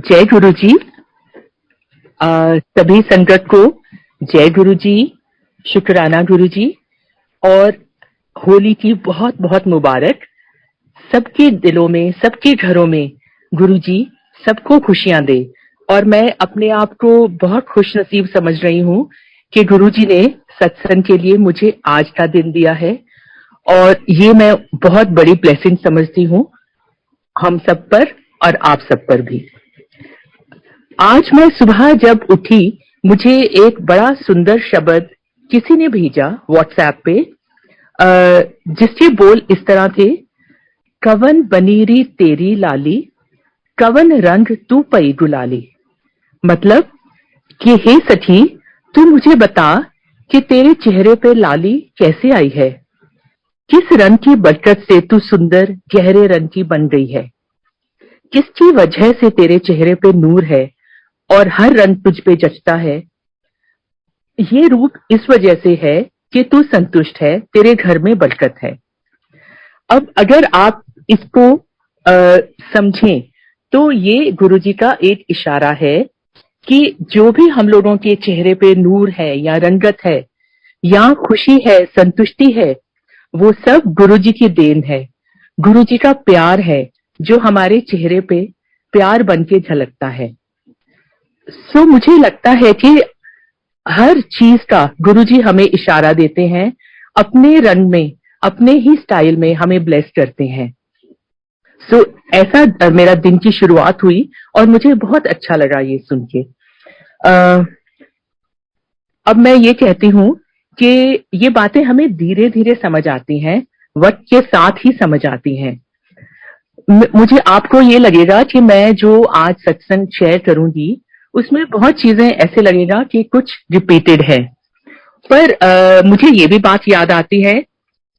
जय गुरु जी। सभी संगत को जय गुरु जी, शुक्राना गुरु जी, और होली की बहुत बहुत मुबारक। सबके दिलों में, सबके घरों में गुरु जी सबको खुशियां दे। और मैं अपने आप को बहुत खुश नसीब समझ रही हूँ कि गुरु जी ने सत्संग के लिए मुझे आज का दिन दिया है, और ये मैं बहुत बड़ी ब्लेसिंग समझती हूँ हम सब पर और आप सब पर भी। आज मैं सुबह जब उठी, मुझे एक बड़ा सुंदर शब्द किसी ने भेजा व्हाट्सएप पे, जिसके बोल इस तरह थे, कवन बनीरी तेरी लाली, कवन रंग तू पई गुलाली। मतलब कि हे सखी, तू मुझे बता कि तेरे चेहरे पे लाली कैसे आई है, किस रंग की बरकत से तू सुंदर गहरे रंग की बन गई है, किसकी वजह से तेरे चेहरे पे नूर है और हर रंग तुझ पे जचता है। ये रूप इस वजह से है कि तू संतुष्ट है, तेरे घर में बरकत है। अब अगर आप इसको समझें तो ये गुरुजी का एक इशारा है कि जो भी हम लोगों के चेहरे पे नूर है या रंगत है या खुशी है, संतुष्टि है, वो सब गुरुजी की देन है, गुरुजी का प्यार है जो हमारे चेहरे पे प्यार बन के झलकता है। सो मुझे लगता है कि हर चीज का गुरुजी हमें इशारा देते हैं, अपने रंग में, अपने ही स्टाइल में हमें ब्लेस करते हैं। सो ऐसा मेरा दिन की शुरुआत हुई और मुझे बहुत अच्छा लगा ये सुन के। अब मैं ये कहती हूँ कि ये बातें हमें धीरे धीरे समझ आती हैं, वक्त के साथ ही समझ आती हैं। मुझे आपको ये लगेगा कि मैं जो आज सत्संग शेयर करूंगी उसमें बहुत चीजें ऐसे लगेगा कि कुछ रिपीटेड है, पर मुझे ये भी बात याद आती है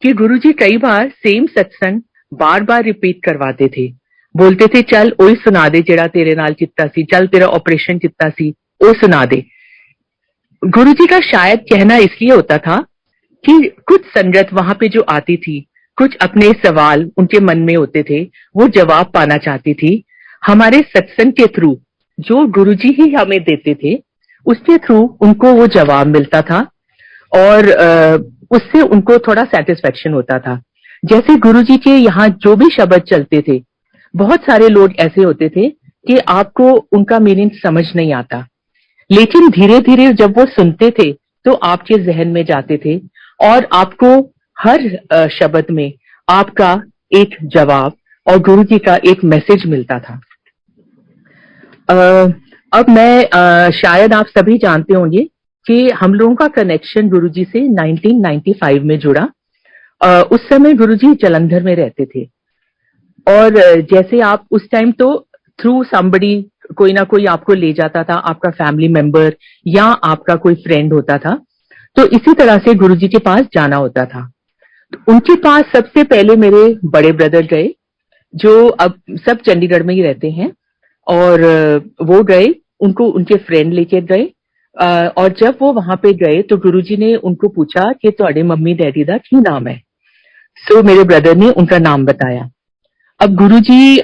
कि गुरुजी कई बार सेम सत्संग बार बार रिपीट करवाते थे। बोलते थे, चल ओई सुना दे जेड़ा तेरे नाल चित्ता सी, चल तेरा ऑपरेशन चित्ता सी, ओ सुना दे। गुरुजी का शायद कहना इसलिए होता था कि कुछ संगत वहां पे जो आती थी, कुछ अपने सवाल उनके मन में होते थे, वो जवाब पाना चाहती थी। हमारे सत्संग के थ्रू जो गुरुजी ही हमें देते थे, उसके थ्रू उनको वो जवाब मिलता था और उससे उनको थोड़ा सेटिस्फेक्शन होता था। जैसे गुरुजी के यहाँ जो भी शब्द चलते थे, बहुत सारे लोग ऐसे होते थे कि आपको उनका मीनिंग समझ नहीं आता, लेकिन धीरे धीरे जब वो सुनते थे तो आपके जहन में जाते थे और आपको हर शब्द में आपका एक जवाब और गुरुजी का एक मैसेज मिलता था। अब मैं शायद आप सभी जानते होंगे कि हम लोगों का कनेक्शन गुरुजी से 1995 में जुड़ा। उस समय गुरुजी जालंधर में रहते थे और जैसे आप उस टाइम तो थ्रू समबडी कोई ना कोई आपको ले जाता था, आपका फैमिली मेंबर या आपका कोई फ्रेंड होता था, तो इसी तरह से गुरुजी के पास जाना होता था। तो उनके पास सबसे पहले मेरे बड़े ब्रदर गए, जो अब सब चंडीगढ़ में ही रहते हैं, और वो गए, उनको उनके फ्रेंड लेके गए। और जब वो वहां पे गए तो गुरुजी ने उनको पूछा कि तुम्हारे मम्मी डैडी दा की नाम है। सो मेरे ब्रदर ने उनका नाम बताया। अब गुरुजी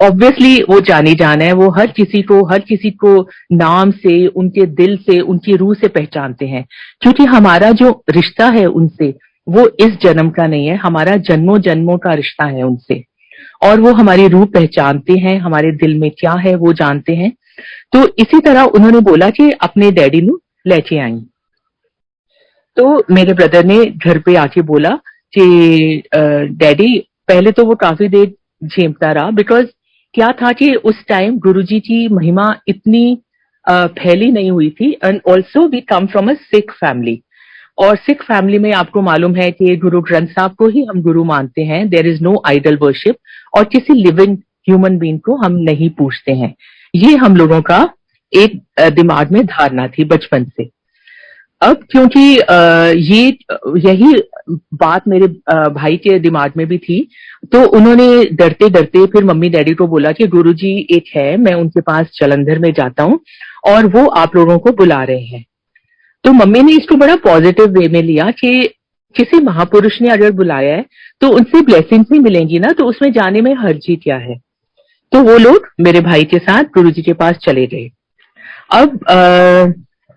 ऑब्वियसली वो जानी जान है, वो हर किसी को नाम से, उनके दिल से, उनकी रूह से पहचानते हैं, क्योंकि हमारा जो रिश्ता है उनसे वो इस जन्म का नहीं है, हमारा जन्मों जन्मों का रिश्ता है उनसे, और वो हमारी रूह पहचानते हैं, हमारे दिल में क्या है वो जानते हैं। तो इसी तरह उन्होंने बोला कि अपने डैडी नू लेके आई। तो मेरे ब्रदर ने घर पे आके बोला कि डैडी, पहले तो वो काफी देर झेमता रहा, बिकॉज क्या था कि उस टाइम गुरुजी की महिमा इतनी फैली नहीं हुई थी, and also we come from a Sikh family, और सिख फैमिली में आपको मालूम है कि गुरु ग्रंथ साहब को ही हम गुरु मानते हैं, there is no idol worship, और किसी लिविंग ह्यूमन बीइंग को हम नहीं पूछते हैं। ये हम लोगों का एक दिमाग में धारणा थी बचपन से। अब क्योंकि यही बात मेरे भाई के दिमाग में भी थी, तो उन्होंने डरते डरते फिर मम्मी डैडी को बोला कि गुरुजी एक है, मैं उनके पास जालंधर में जाता हूँ और वो आप लोगों को बुला रहे हैं। तो मम्मी ने इसको बड़ा पॉजिटिव वे में लिया कि किसी महापुरुष ने अगर बुलाया है तो उनसे ब्लेसिंग्स ही मिलेंगी ना, तो उसमें जाने में हर्जी क्या है। तो वो लोग मेरे भाई के साथ गुरुजी के पास चले गए। अब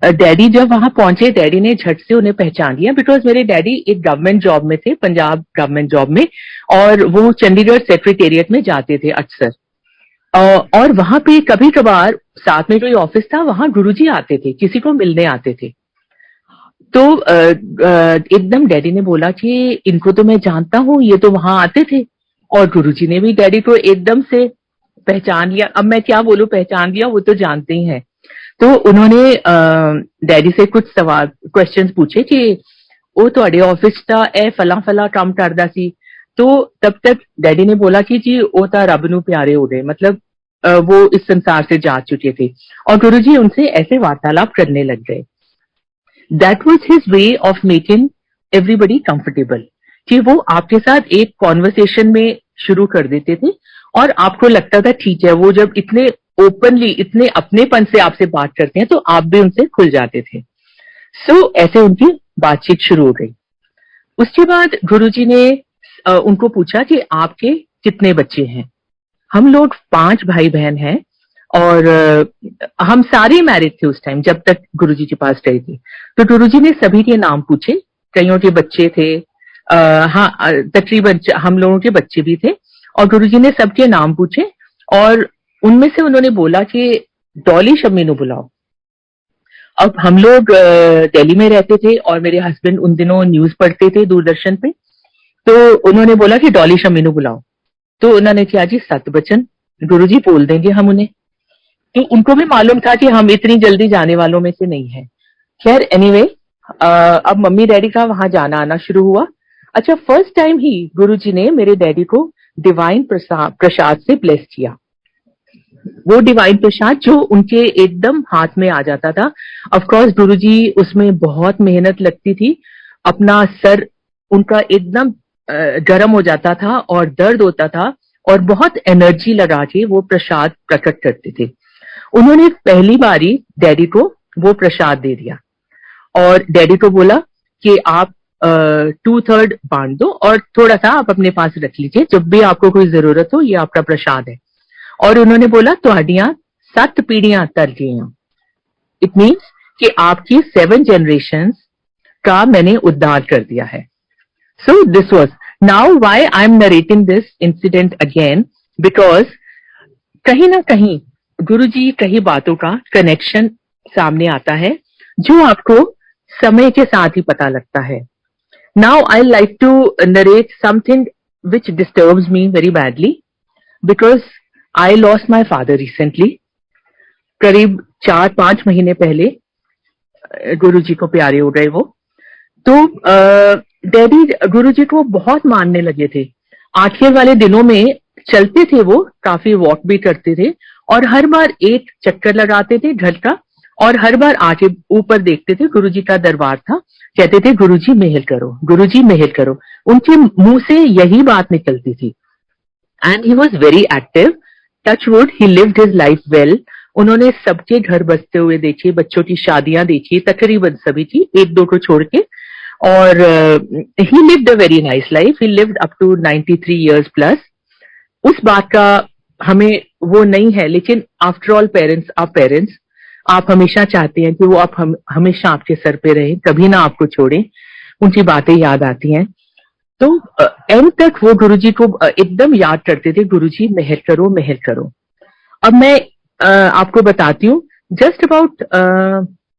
डैडी जब वहां पहुंचे, डैडी ने झट से उन्हें पहचान लिया, बिकॉज मेरे डैडी एक गवर्नमेंट जॉब में थे, पंजाब गवर्नमेंट जॉब में, और वो चंडीगढ़ सेक्रेटेरिएट में जाते थे अक्सर। और वहां पे कभी कभार साथ में जो ऑफिस था वहां गुरुजी आते थे, किसी को मिलने आते थे। तो एकदम डैडी ने बोला कि इनको तो मैं जानता हूँ, ये तो वहां आते थे। और गुरुजी ने भी डैडी को एकदम से पहचान लिया। अब मैं क्या बोलूं, पहचान लिया, वो तो जानते ही हैं। तो उन्होंने डैडी से कुछ सवाल क्वेश्चंस पूछे कि वो ਤੁਹਾਡੇ ऑफिस ਦਾ ਇਹ फला फला काम करदा सी। तो तब तक डैडी ने बोला कि जी वो तो रब नू प्यारे हो गए, मतलब वो इस संसार से जा चुके थे। और गुरुजी उनसे ऐसे वार्तालाप करने लग गए। That was his way of making everybody comfortable, कि वो आपके साथ एक कॉन्वर्सेशन में शुरू कर देते थे और आपको लगता था ठीक है, वो जब इतने ओपनली, इतने अपनेपन से आपसे बात करते हैं तो आप भी उनसे खुल जाते थे। सो ऐसे उनकी बातचीत शुरू हो गई। उसके बाद गुरुजी ने उनको पूछा कि आपके कितने बच्चे हैं। हम लोग 5 भाई बहन हैं और हम सारे मैरिड थे उस टाइम, जब तक गुरुजी के पास रहे थे। तो गुरुजी ने सभी के नाम पूछे, कईयों के बच्चे थे, हाँ तकरीबन हम लोगों के बच्चे भी थे, और गुरुजी ने सबके नाम पूछे। और उनमें से उन्होंने बोला कि डॉली शम्मी को बुलाओ। अब हम लोग दिल्ली में रहते थे और मेरे हस्बैंड उन दिनों न्यूज पढ़ते थे दूरदर्शन पे। तो उन्होंने बोला कि डॉली शम्मी को बुलाओ। तो उन्होंने कहा जी सतबचन गुरुजी बोल देंगे हम उन्हें। तो उनको भी मालूम था कि हम इतनी जल्दी जाने वालों में से नहीं है। खैर एनीवे, अब मम्मी डैडी का वहां जाना आना शुरू हुआ। अच्छा, फर्स्ट टाइम ही गुरुजी ने मेरे डैडी को डिवाइन प्रसाद से ब्लेस किया। वो डिवाइन प्रसाद जो उनके एकदम हाथ में आ जाता था। ऑफ कोर्स गुरुजी उसमें बहुत मेहनत लगती थी, अपना सर उनका एकदम गर्म हो जाता था और दर्द होता था, और बहुत एनर्जी लगा के वो प्रसाद प्रकट करते थे। उन्होंने पहली बारी डैडी को वो प्रसाद दे दिया और डैडी को बोला कि आप 2/3 बांट दो और थोड़ा सा आप अपने पास रख लीजिए, जब भी आपको कोई जरूरत हो, ये आपका प्रसाद है। और उन्होंने बोला तुहाडियां 7 पीढ़ियां तर गईयां। इट मीन्स कि आपकी 7 जनरेशन का मैंने उद्धार कर दिया है। So this was now why I am narrating this incident again, because कहीं ना कहीं गुरुजी कई बातों का कनेक्शन सामने आता है जो आपको समय के साथ ही पता लगता है। Now I like to narrate something which disturbs me very badly, because I lost my father recently. करीब 4-5 महीने पहले गुरुजी को प्यारे हो गए वो। तो डैडी गुरुजी को बहुत मानने लगे थे। आखिर वाले दिनों में चलते थे, वो काफी वॉक भी करते थे और हर बार एक चक्कर लगाते थे घर का, और हर बार आके ऊपर देखते थे, गुरुजी का दरबार था, कहते थे गुरुजी मेहर करो, गुरुजी मेहर करो। उनके मुंह से यही बात निकलती थी। And he was very active, touch wood, he lived his life well. उन्होंने सबके घर बसते हुए देखे, बच्चों की शादियां देखी, तकरीबन सभी की, 1-2 को छोड़ के। और he lived a very nice life, he lived up to 93 years plus. उस बात का हमें वो नहीं है, लेकिन after all parents are parents. आप हमेशा चाहते हैं कि वो आप हमेशा आपके सर पे रहे, कभी ना आपको छोड़े, उनकी बातें याद आती हैं। तो एंड तक वो गुरुजी को एकदम याद करते थे, गुरुजी मेहर करो, मेहर करो। अब मैं आपको बताती हूँ, just about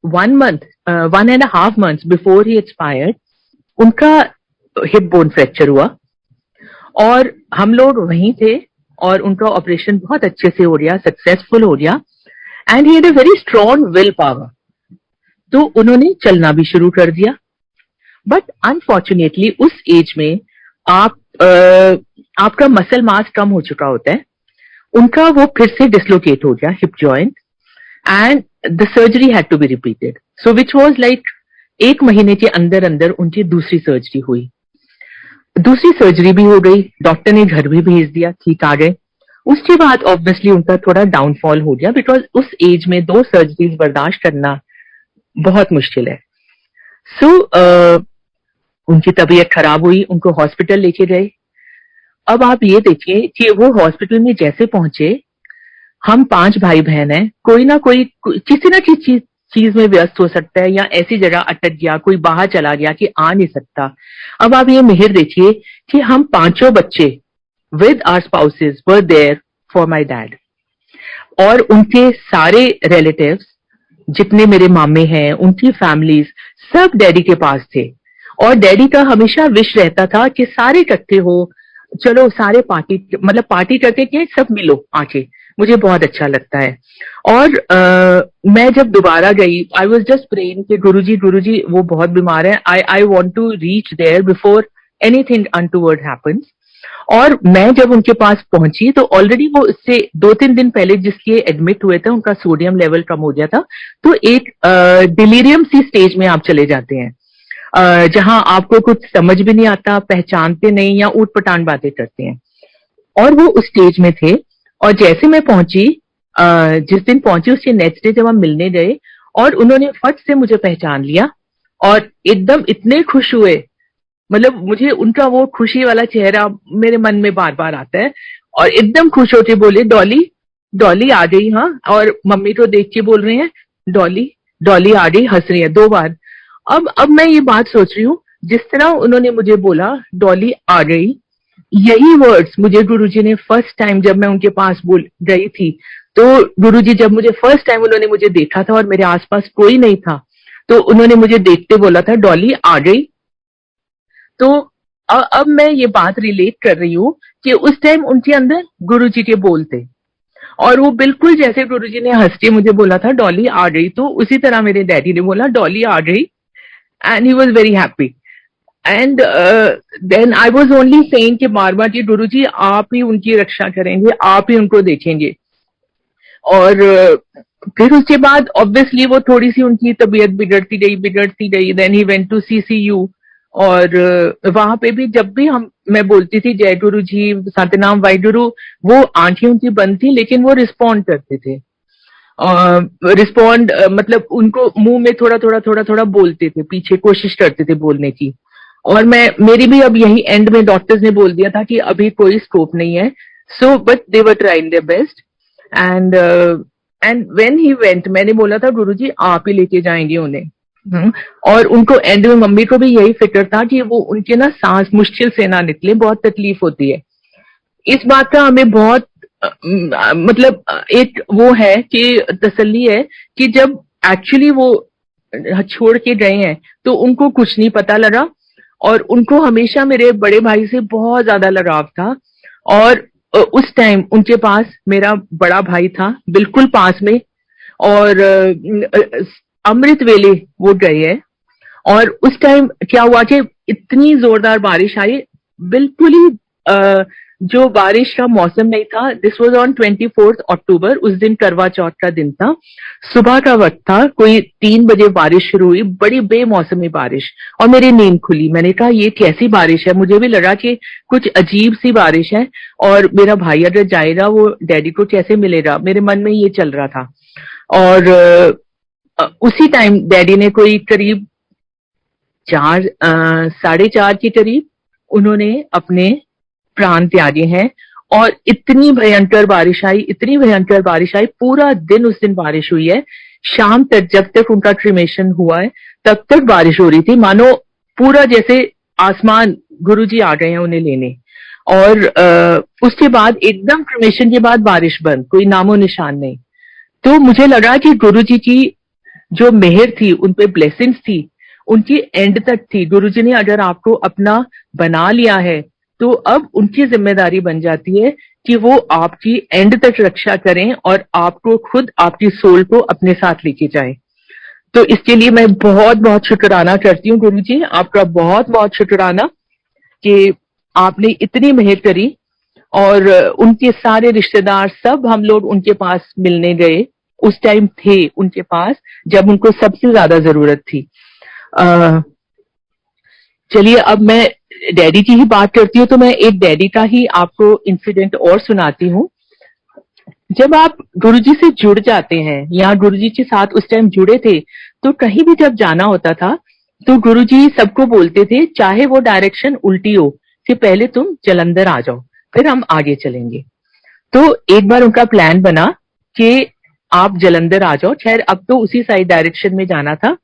1.5 months before he expired, उनका हिप बोन फ्रैक्चर हुआ और हम लोग वहीं थे और उनका ऑपरेशन बहुत अच्छे से हो गया, सक्सेसफुल हो गया। And he had a very strong will power. तो उन्होंने चलना भी शुरू कर दिया। बट अनफॉर्चुनेटली उस एज में आपका मसल मास कम हो चुका होता है। उनका वो फिर से डिसलोकेट हो गया, hip joint, and the surgery had to be repeated. So which was like 1 महीने के अंदर अंदर उनकी दूसरी सर्जरी हुई। दूसरी सर्जरी भी हो गई, डॉक्टर ने घर भी भेज दिया, ठीक आ गए। उसके बाद ऑब्वियसली उनका थोड़ा डाउनफॉल हो गया, बिकॉज उस एज में 2 सर्जरीज बर्दाश्त करना बहुत मुश्किल है। सो उनकी तबीयत खराब हुई, उनको हॉस्पिटल लेके गए। अब आप ये देखिए कि वो हॉस्पिटल में जैसे पहुंचे, हम 5 भाई बहन हैं, कोई ना कोई किसी ना किसी चीज में व्यस्त हो सकता है या ऐसी जगह अटक गया, कोई बाहर चला गया कि आ नहीं सकता। अब आप ये मेहर देखिए कि हम पांचों बच्चे with our spouses were there for my dad, और उनके सारे रिलेटिव्स जितने मेरे मामे हैं, उनकी फैमिलीज सब डैडी के पास थे। और डैडी का हमेशा विश रहता था कि सारे इकट्ठे हो, चलो सारे पार्टी, मतलब पार्टी करके क्या, सब मिलो आके। मुझे बहुत अच्छा लगता है। और मैं जब दोबारा गई, आई वॉज जस्ट प्रेइंग कि गुरुजी वो बहुत बीमार है, I want to reach there before anything untoward happens. और मैं जब उनके पास पहुंची तो ऑलरेडी वो इससे 2-3 दिन पहले जिसके एडमिट हुए थे, उनका सोडियम लेवल कम हो गया था। तो एक डिलीरियम सी स्टेज में आप चले जाते हैं, जहां आपको कुछ समझ भी नहीं आता, पहचानते नहीं या ऊट पटांग बातें करते हैं। और वो उस स्टेज में थे। और जैसे मैं पहुंची, जिस दिन पहुंची उसके नेक्स्ट डे जब हम मिलने गए, और उन्होंने फट से मुझे पहचान लिया और एकदम इतने खुश हुए। मतलब मुझे उनका वो खुशी वाला चेहरा मेरे मन में बार बार आता है, और एकदम खुश होके बोले, डॉली डॉली आ गई। हाँ, और मम्मी को देख के बोल रहे हैं, डॉली डॉली आ गई, हंस रही है 2 बार। अब मैं ये बात सोच रही हूँ, जिस तरह उन्होंने मुझे बोला डॉली आ गई, यही वर्ड्स मुझे गुरुजी ने फर्स्ट टाइम जब मैं उनके पास बोल गई थी, तो गुरुजी जब मुझे फर्स्ट टाइम उन्होंने मुझे देखा था और मेरे आसपास कोई नहीं था, तो उन्होंने मुझे देखते बोला था, डॉली आ गई। तो अब मैं ये बात रिलेट कर रही हूँ कि उस टाइम उनके अंदर गुरुजी के बोल थे, और वो बिल्कुल जैसे गुरुजी ने हंस के मुझे बोला था डॉली आ गई, तो उसी तरह मेरे डैडी ने बोला डॉली आ गई, and he was very happy. And then I was only saying कि बार बार कि गुरुजी आप ही उनकी रक्षा करेंगे, आप ही उनको देखेंगे। और फिर उसके बाद ऑब्वियसली वो थोड़ी सी उनकी तबीयत बिगड़ती गई। Then he went to CCU, और वहां पे भी जब भी मैं बोलती थी जय गुरु जी, सतनाम वाहिगुरु, वो आंखें उनकी बंद थी लेकिन वो रिस्पॉन्ड करते थे। रिस्पॉन्ड मतलब उनको मुंह में थोड़ा थोड़ा बोलते थे, पीछे कोशिश करते थे बोलने की। और मेरी भी अब यही एंड में डॉक्टर्स ने बोल दिया था कि अभी कोई स्कोप नहीं है। So but they were trying their best. And when he went, मैंने बोला था गुरुजी आप ही लेके जाएंगे उन्हें। और उनको एंड में मम्मी को भी यही फिक्र था कि वो उनके ना सांस मुश्किल से ना निकले, बहुत तकलीफ होती है। इस बात का हमें बहुत मतलब एक वो है कि तसल्ली है कि जब एक्चुअली वो छोड़ के गए हैं तो उनको कुछ नहीं पता लगा, और उनको हमेशा मेरे बड़े भाई से बहुत ज्यादा लगाव था। और उस टाइम उनके पास मेरा बड़ा भाई था बिल्कुल पास में, और अमृत वेले वो गए हैं। और उस टाइम क्या हुआ कि इतनी जोरदार बारिश आई, बिल्कुल ही जो बारिश का मौसम नहीं था। दिस वाज ऑन 24 अक्टूबर, उस दिन करवा चौथ का दिन था, सुबह का वक्त था, कोई 3 बजे बारिश शुरू हुई, बड़ी बेमौसमी बारिश। और मेरी नींद खुली, मैंने कहा ये कैसी बारिश है, मुझे भी लगा कि कुछ अजीब सी बारिश है, और मेरा भाई अगर जाएगा वो डैडी को कैसे मिलेगा, मेरे मन में ये चल रहा था। और उसी टाइम डैडी ने कोई करीब 4-4:30 के करीब उन्होंने अपने प्राण त्यागे हैं। और इतनी भयंकर बारिश आई, इतनी भयंकर बारिश आई, पूरा दिन उस दिन बारिश हुई है। शाम तक जब तक उनका क्रिमेशन हुआ है तब तक बारिश हो रही थी, मानो पूरा जैसे आसमान गुरुजी आ गए हैं उन्हें लेने। और उसके बाद एकदम क्रिमेशन के बाद बारिश बंद, कोई नामो निशान नहीं। तो मुझे लगा कि गुरुजी की जो मेहर थी, उन पे ब्लेसिंग्स थी, उनकी एंड तक थी। गुरुजी ने अगर आपको अपना बना लिया है तो अब उनकी जिम्मेदारी बन जाती है कि वो आपकी एंड तक रक्षा करें और आपको खुद, आपकी सोल को अपने साथ लेके जाए। तो इसके लिए मैं बहुत बहुत शुक्राना करती हूँ गुरुजी, आपका बहुत बहुत शुक्राना कि आपने इतनी मेहर करी। और उनके सारे रिश्तेदार सब हम लोग उनके पास मिलने गए, उस टाइम थे उनके पास जब उनको सबसे ज्यादा जरूरत थी। चलिए अब मैं डैडी की ही बात करती हूँ, तो मैं एक डैडी का ही आपको इंसिडेंट और सुनाती हूँ। जब आप गुरुजी से जुड़ जाते हैं या गुरुजी के साथ उस टाइम जुड़े थे, तो कहीं भी जब जाना होता था तो गुरुजी सबको बोलते थे, चाहे वो डायरेक्शन उल्टी हो, कि पहले तुम जलंधर आ जाओ फिर हम आगे चलेंगे। तो एक बार उनका प्लान बना कि आप जलंधर आ जाओ। खैर अब तो उसी साइड डायरेक्शन में जाना था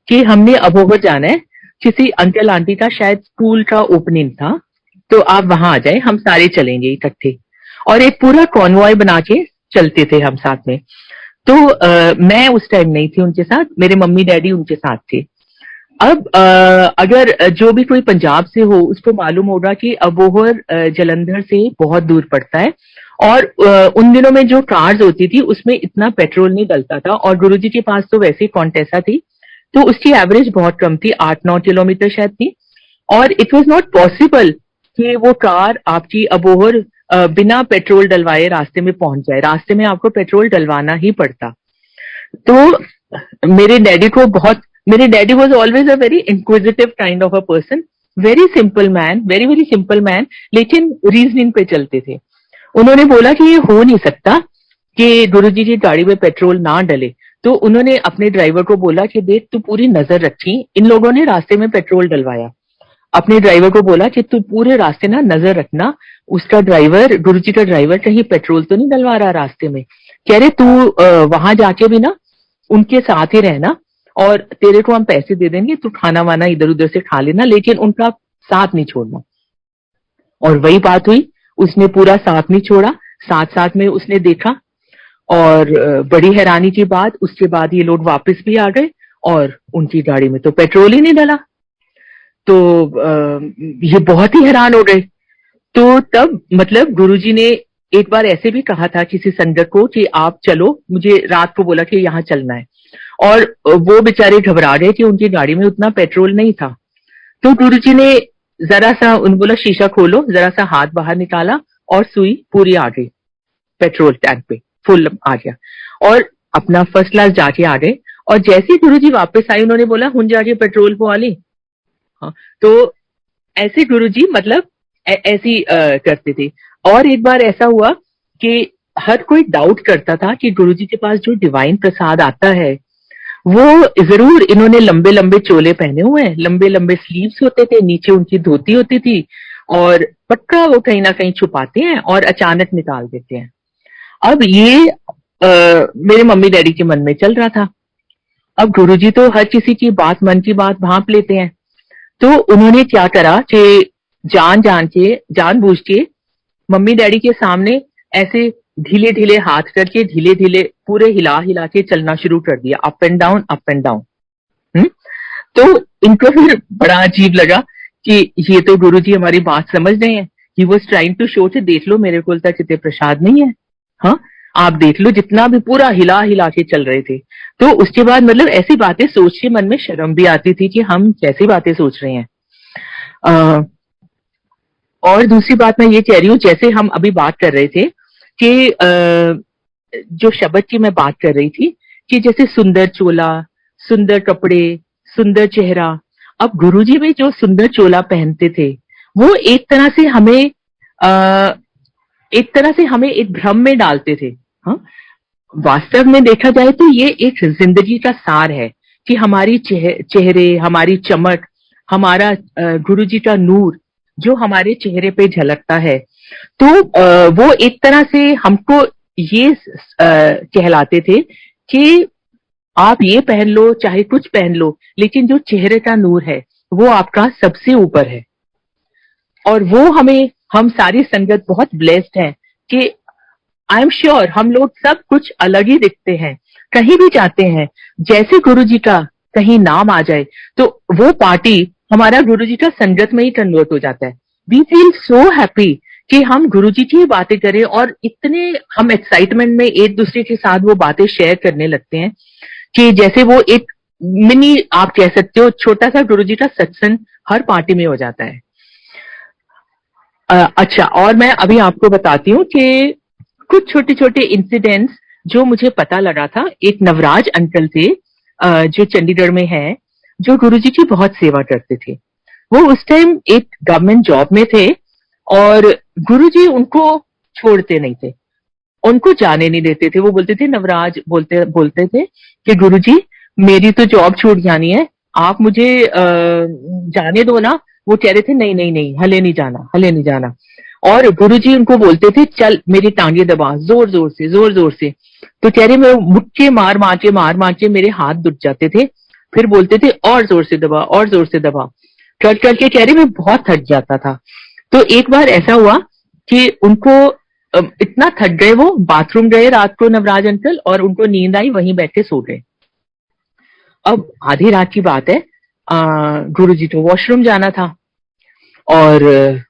कि हमने अबोहर जाना है, किसी अंकल आंटी का शायद स्कूल का ओपनिंग था, तो आप वहां आ जाए, हम सारे चलेंगे इकट्ठे। और एक पूरा कॉन्वॉय बना के चलते थे हम साथ में। तो मैं उस टाइम नहीं थी उनके साथ, मेरे मम्मी डैडी उनके साथ थे। अब अगर जो भी कोई पंजाब से हो उसको मालूम होगा कि अबोहर जलंधर से बहुत दूर पड़ता है, और उन दिनों में जो कार्स होती थी उसमें इतना पेट्रोल नहीं डलता था, और गुरुजी के पास तो वैसे ही कॉन्टेसा थी, तो उसकी एवरेज बहुत कम थी, 8-9 किलोमीटर शायद थी। और इट वॉज नॉट पॉसिबल कि वो कार आपकी अबोहर बिना पेट्रोल डलवाए रास्ते में पहुंच जाए, रास्ते में आपको पेट्रोल डलवाना ही पड़ता। तो मेरे daddy was always a very inquisitive kind of a person, very simple man, very very simple man, लेकिन रीजनिंग पे चलते थे। उन्होंने बोला कि ये हो नहीं सकता कि गुरुजी की गाड़ी में पेट्रोल ना डले, तो उन्होंने अपने ड्राइवर को बोला कि देख तू पूरी नजर रखी, इन लोगों ने रास्ते में पेट्रोल डलवाया। अपने ड्राइवर को बोला कि तू पूरे रास्ते ना नजर रखना, उसका ड्राइवर, गुरुजी का ड्राइवर कहीं पेट्रोल तो नहीं डलवा रहा रास्ते में। कह रहे तू वहां जाके भी ना उनके साथ ही रहना, और तेरे को हम पैसे दे देंगे, तू खाना वाना इधर उधर से खा लेना, लेकिन उनका साथ नहीं छोड़ना। और वही बात हुई, उसने पूरा साथ नहीं छोड़ा, साथ साथ में उसने देखा। और बड़ी हैरानी की बात, उसके बाद ये लोग वापस भी आ गए और उनकी गाड़ी में तो पेट्रोल ही नहीं डला। तो ये बहुत ही हैरान हो गए। तो तब मतलब गुरुजी ने एक बार ऐसे भी कहा था किसी संगत को कि आप चलो, मुझे रात को बोला कि यहाँ चलना है, और वो बेचारे घबरा गए कि उनकी गाड़ी में उतना पेट्रोल नहीं था। तो गुरुजी ने जरा सा उन बोला शीशा खोलो, जरा सा हाथ बाहर निकाला और सुई पूरी आ गई, पेट्रोल टैंक पे फुल आ गया, और अपना फर्स्ट क्लास जाके आ गए। और जैसे ही गुरुजी वापस आए उन्होंने बोला हुन जाके पेट्रोल पवा ली। हाँ, तो ऐसे गुरुजी मतलब ऐसी करते थे। और एक बार ऐसा हुआ कि हर कोई डाउट करता था कि गुरुजी के पास जो डिवाइन प्रसाद आता है वो जरूर, इन्होंने लंबे लंबे चोले पहने हुए हैं, लंबे लंबे स्लीव्स होते थे, नीचे उनकी धोती होती थी, और पक्का वो कहीं ना कहीं छुपाते हैं और अचानक निकाल देते हैं। अब ये मेरे मम्मी डैडी के मन में चल रहा था। अब गुरुजी तो हर किसी की बात, मन की बात भांप लेते हैं, तो उन्होंने क्या करा कि जानबूझ के मम्मी डैडी के सामने ऐसे ढीले ढीले हाथ करके ढीले ढीले पूरे हिला हिला के चलना शुरू कर दिया, up and down up and down. तो इनको फिर बड़ा अजीब लगा कि ये तो गुरुजी हमारी बात समझ रहे हैं। He was trying to show कि देख लो मेरे को चिते प्रसाद नहीं है, हाँ आप देख लो, जितना भी पूरा हिला हिला के चल रहे थे। तो उसके बाद मतलब ऐसी बातें सोच के मन में शर्म भी आती थी कि हम कैसी बातें सोच रहे हैं। और दूसरी बात मैं ये कह रही हूँ, जैसे हम अभी बात कर रहे थे कि जो शब्द की मैं बात कर रही थी कि जैसे सुंदर चोला, सुंदर कपड़े, सुंदर चेहरा। अब गुरुजी भी जो सुंदर चोला पहनते थे वो एक तरह से हमें एक भ्रम में डालते थे। हाँ, वास्तव में देखा जाए तो ये एक जिंदगी का सार है कि हमारी चेहरे, हमारी चमक, हमारा गुरुजी का नूर जो हमारे चेहरे पे झलकता है, तो वो एक तरह से हमको ये कहलाते थे कि आप ये पहन लो चाहे कुछ पहन लो, लेकिन जो चेहरे का नूर है वो आपका सबसे ऊपर है। और वो हम सारी संगत बहुत ब्लेस्ड हैं कि आई एम श्योर हम लोग सब कुछ अलग ही दिखते हैं, कहीं भी जाते हैं, जैसे गुरुजी का कहीं नाम आ जाए तो वो पार्टी हमारा गुरुजी का संगत में ही कन्वर्ट हो जाता है। वी फील सो हैप्पी कि हम गुरुजी की बातें करें, और इतने हम एक्साइटमेंट में एक दूसरे के साथ वो बातें शेयर करने लगते हैं कि जैसे वो एक मिनी, आप कह सकते हो छोटा सा गुरुजी का सत्संग हर पार्टी में हो जाता है। अच्छा, और मैं अभी आपको बताती हूँ कि कुछ छोटे छोटे इंसिडेंट्स जो मुझे पता लगा था। एक नवराज अंकल थे जो चंडीगढ़ में है, जो गुरुजी की बहुत सेवा करते थे। वो उस टाइम एक गवर्नमेंट जॉब में थे और गुरुजी उनको छोड़ते नहीं थे, उनको जाने नहीं देते थे। वो बोलते थे, नवराज बोलते थे कि गुरुजी मेरी तो जॉब छूट जानी है, आप मुझे जाने दो ना। वो कह रहे थे नहीं नहीं नहीं, हले नहीं जाना, हले नहीं जाना। और गुरुजी उनको बोलते थे चल मेरी टांगे दबा, जोर जोर से, जोर जोर से। तो कह रहे मैं मुक्के मार मार के मेरे हाथ दुख जाते थे। फिर बोलते थे और जोर से दबा, और जोर से दबा। कर करके कह रहे मैं बहुत थक जाता था। तो एक बार ऐसा हुआ कि उनको इतना थक गए, वो बाथरूम गए रात को नवराज अंकल, और उनको नींद आई, वहीं बैठ के सो गए। अब आधी रात की बात है, गुरुजी को वॉशरूम जाना था, और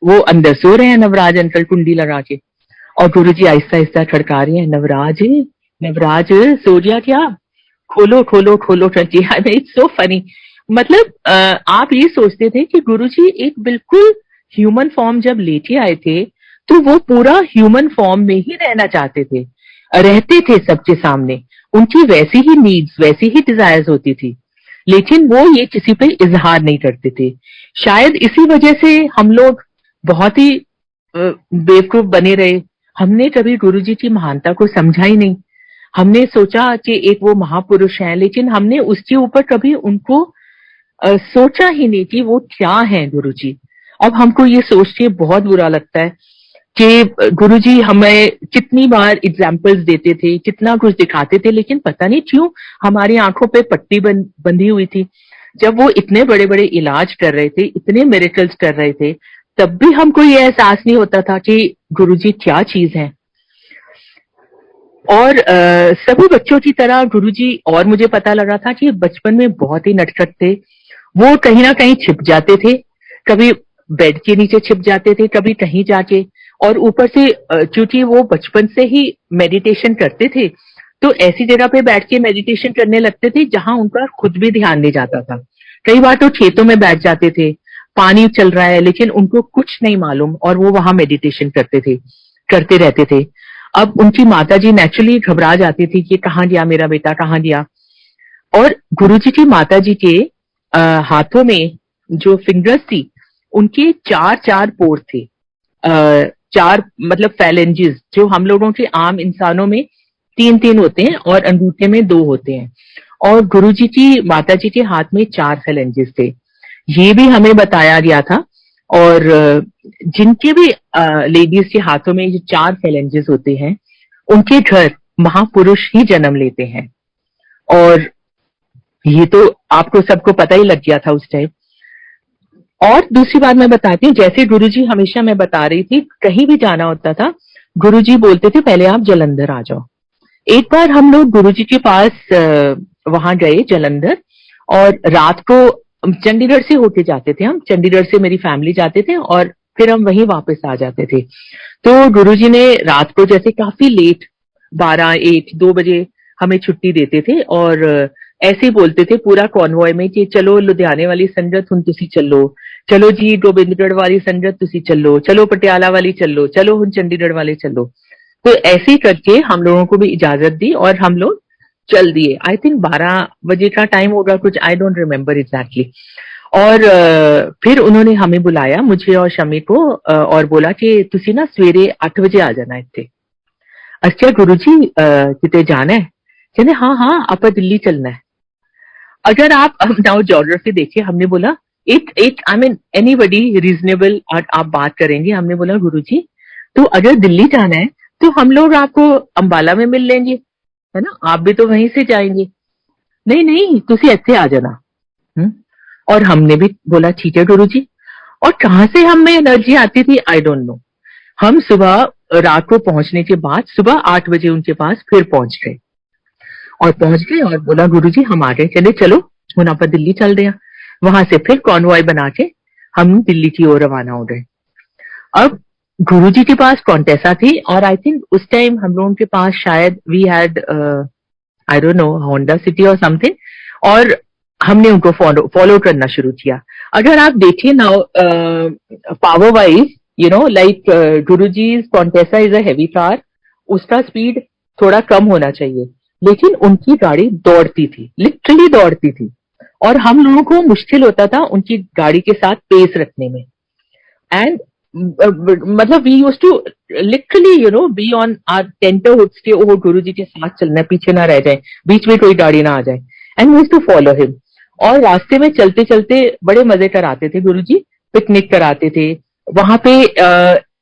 वो अंदर सो रहे हैं नवराज अंकल कुंडी लगा के, और गुरुजी आहिस्ता आहिस्ता खड़का रही है, नवराज, नवराज सो गया क्या, खोलो खोलो खोलो करके। I mean it's so funny. मतलब आप ये सोचते थे कि गुरुजी एक बिल्कुल ह्यूमन फॉर्म जब लेके आए थे, तो वो पूरा ह्यूमन फॉर्म में ही रहना चाहते थे, रहते थे सबके सामने। उनकी वैसी ही नीड्स, वैसी ही डिजायर्स होती थी, लेकिन वो ये किसी पे इजहार नहीं करते थे। शायद इसी वजह से हम लोग बहुत ही बेवकूफ बने रहे। हमने कभी गुरुजी की महानता को समझा ही नहीं। हमने सोचा कि एक वो महापुरुष हैं, लेकिन हमने उसके ऊपर कभी उनको सोचा ही नहीं कि वो क्या है गुरुजी। अब हमको ये सोच के बहुत बुरा लगता है कि गुरुजी हमें कितनी बार एग्जाम्पल्स देते थे, कितना कुछ दिखाते थे, लेकिन पता नहीं क्यों हमारी आंखों पे पट्टी बंधी हुई थी। जब वो इतने बड़े बड़े इलाज कर रहे थे, इतने मिरेकल्स कर रहे थे, तब भी हमको ये एहसास नहीं होता था कि गुरुजी क्या चीज है। और सभी बच्चों की तरह गुरुजी, और मुझे पता लगा था कि बचपन में बहुत ही नटखट थे। वो कहीं ना कहीं छिप जाते थे, कभी बेड के नीचे छिप जाते थे, कभी कहीं जाके। और ऊपर से क्योंकि वो बचपन से ही मेडिटेशन करते थे, तो ऐसी जगह पे बैठ के मेडिटेशन करने लगते थे जहां उनका खुद भी ध्यान नहीं जाता था। कई बार तो खेतों में बैठ जाते थे, पानी चल रहा है लेकिन उनको कुछ नहीं मालूम, और वो वहां मेडिटेशन करते थे, करते रहते थे। अब उनकी माता जी नेचुरली घबरा जाती थी कि कहाँ गया मेरा बेटा, कहाँ गया। और गुरुजी की माता जी के हाथों में जो फिंगर्स थी, उनके चार चार पोर थे, चार मतलब फैलेंजेस, जो हम लोगों के आम इंसानों में तीन तीन होते हैं और अंगूठे में दो होते हैं, और गुरुजी की माता जी के हाथ में चार फैलेंजेस थे। ये भी हमें बताया गया था। और जिनके भी लेडीज के हाथों में ये चार फैलेंजेस होते हैं, उनके घर महापुरुष ही जन्म लेते हैं। और ये तो आपको सबको पता ही लग गया था उस टाइम। और दूसरी बात मैं बताती हूँ, जैसे गुरुजी हमेशा, मैं बता रही थी, कहीं भी जाना होता था गुरुजी बोलते थे पहले आप जलंधर आ जाओ। एक बार हम लोग गुरुजी के पास वहां गए जलंधर, और रात को चंडीगढ़ से होके जाते थे हम, चंडीगढ़ से मेरी फैमिली जाते थे और फिर हम वहीं वापस आ जाते थे। तो गुरुजी ने रात को जैसे काफी लेट 12, 1, 2 बजे हमें छुट्टी देते थे, और ऐसे ही बोलते थे पूरा कॉन्वॉय में कि चलो लुधियाने वाली संगत हुन तुसी चलो, चलो जी गोबिंदगढ़ वाली संगत तुसी चलो, चलो पटियाला वाली चलो, चलो हुन चंडीगढ़ वाले चलो। तो ऐसे ही करके हम लोगों को भी इजाजत दी और हम लोग चल दिए। आई थिंक 12 बजे का टाइम होगा कुछ, आई डोंट रिमेम्बर एग्जैक्टली। और फिर उन्होंने हमें बुलाया, मुझे और शमी को, और बोला कि तुसी ना सवेरे 8 बजे आ जाना इत्थे। अच्छा गुरुजी किते जाना है? कहते हाँ हाँ आप दिल्ली चलना है। अगर आप नाउ ज्योग्राफी देखिए, हमने बोला एक एक आई मीन एनीबडी रीजनेबल आप बात करेंगे। हमने बोला गुरुजी तो अगर दिल्ली जाना है तो हम लोग आपको अंबाला में मिल लेंगे, है ना, आप भी तो वहीं से जाएंगे। नहीं नहीं तुसी ऐसे आ जाना। और हमने भी बोला ठीक है गुरुजी। और कहां से हमें एनर्जी आती थी आई डोंट नो। हम सुबह, रात को पहुंचने के बाद सुबह 8 बजे उनके पास फिर पहुंच गए, और पहुंच गए और बोला गुरुजी हम आ गए, चले चलो हुन आप दिल्ली चल रहे हैं। वहां से फिर कॉन्वॉय बना के हम दिल्ली की ओर रवाना हो गए। अब गुरुजी के पास कॉन्टेसा थी, और आई थिंक उस टाइम हम लोगों के पास शायद we had I don't know Honda City और समथिंग, और हमने उनको फॉलो करना शुरू किया। अगर आप देखिए now power wise, you know like Guruji Contessa is a heavy car, उसका स्पीड थोड़ा कम होना चाहिए, लेकिन उनकी गाड़ी दौड़ती थी, लिटरली दौड़ती थी, और हम लोगों को मुश्किल होता था उनकी गाड़ी के साथ पेस रखने में। एंड मतलब we used to literally you know be on our tenterhooks के ओ गुरुजी के साथ चलना, पीछे ना रह जाए, बीच में कोई गाड़ी ना आ जाए, and we used to follow him. और रास्ते में चलते चलते बड़े मजे कराते थे गुरुजी, पिकनिक कराते थे वहां पे।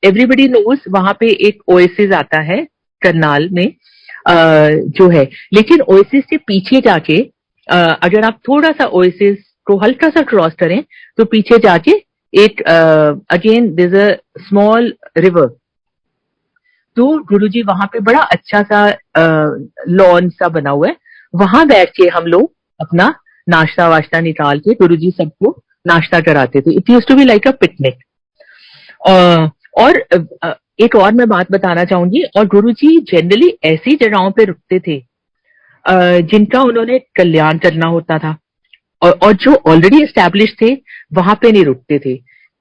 एवरीबडी नोज वहां पे एक ओएसिस आता है करनाल में, जो है, लेकिन ओएसिस से पीछे जाके अगर आप थोड़ा सा ओएसिस को हल्का सा क्रॉस करें तो पीछे जाके एक again this a small river. तो गुरुजी वहां पे बड़ा अच्छा सा लॉन सा बना हुआ है, वहां बैठ के हम लोग अपना नाश्ता वाश्ता निकाल के गुरुजी सबको नाश्ता कराते थे। It used to be like a picnic. और एक और मैं बात बताना चाहूंगी, और गुरुजी जनरली ऐसी जगहों पे रुकते थे जिनका उन्होंने कल्याण करना होता था, और जो ऑलरेडी एस्टैब्लिश थे वहां पे नहीं रुकते थे।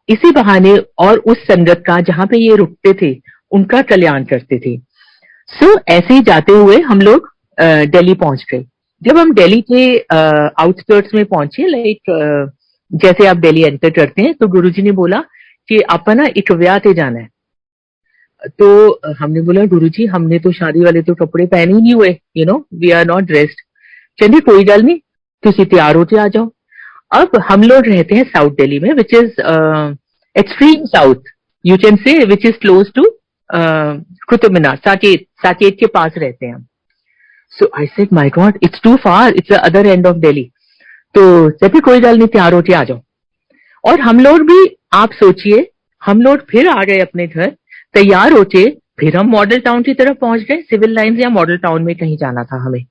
इसी बहाने और उस संगत का जहां पे ये रुकते थे उनका कल्याण करते थे। सो ऐसे ही जाते हुए हम लोग दिल्ली पहुंच गए। जब हम दिल्ली के आउटस्कर्ट्स में पहुंचे, लाइक जैसे आप दिल्ली एंटर करते हैं, तो गुरुजी ने बोला कि आपा ना एक ब्याह ते जाना है। तो हमने बोला गुरुजी हमने तो शादी वाले तो कपड़े पहने ही नहीं हुए, वी आर नॉट ड्रेस्ड। चलिए कोई गल नहीं, तुसी तैयार होके आ जाओ। अब हम लोग रहते हैं साउथ दिल्ली में, which is extreme south, you can say, which is close to Qutub Minar, Saket, Saket के पास रहते हैं हम। So I said my god it's too far, it's the other end of Delhi. तो चलिए कोई गल नहीं, तैयार होके आ जाओ। और हम लोग भी, आप सोचिए, हम लोग फिर आ गए अपने घर तैयार होके, फिर हम मॉडल टाउन की तरफ पहुंच गए, सिविल लाइंस या मॉडल टाउन में कहीं जाना था हमें।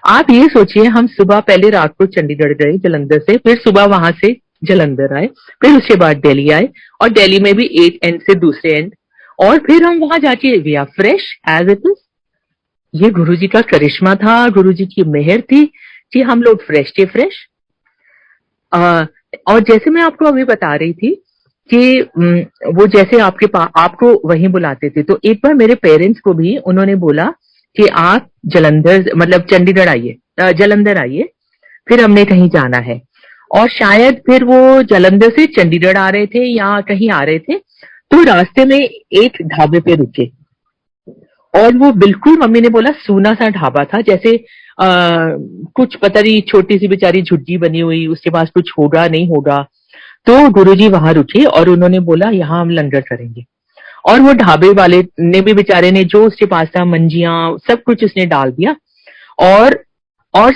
आप ये सोचिए, हम सुबह पहले रात को चंडीगढ़ गए जलंधर से, फिर सुबह वहां से जलंधर आए, फिर उसके बाद दिल्ली आए, और दिल्ली में भी एक एंड से दूसरे एंड, और फिर हम वहां जाके we are fresh as it is. ये गुरुजी का करिश्मा था, गुरुजी की मेहर थी कि हम लोग फ्रेश के फ्रेश। और जैसे मैं आपको अभी बता रही थी कि वो जैसे आपके पास आपको वहीं बुलाते थे, तो एक बार मेरे पेरेंट्स को भी उन्होंने बोला कि आप जलंधर, मतलब चंडीगढ़ आइए, जलंधर आइए, फिर हमने कहीं जाना है। और शायद फिर वो जलंधर से चंडीगढ़ आ रहे थे या कहीं आ रहे थे, तो रास्ते में एक ढाबे पे रुके, और वो बिल्कुल, मम्मी ने बोला, सूना सा ढाबा था, जैसे कुछ पता नहीं, छोटी सी बेचारी झुग्गी बनी हुई, उसके पास कुछ होगा नहीं होगा। तो गुरुजी वहां रुके और उन्होंने बोला यहाँ हम लंगर करेंगे। और वो ढाबे वाले ने भी, बेचारे ने, जो उसके पास था, मंजियां सब कुछ उसने डाल दिया, और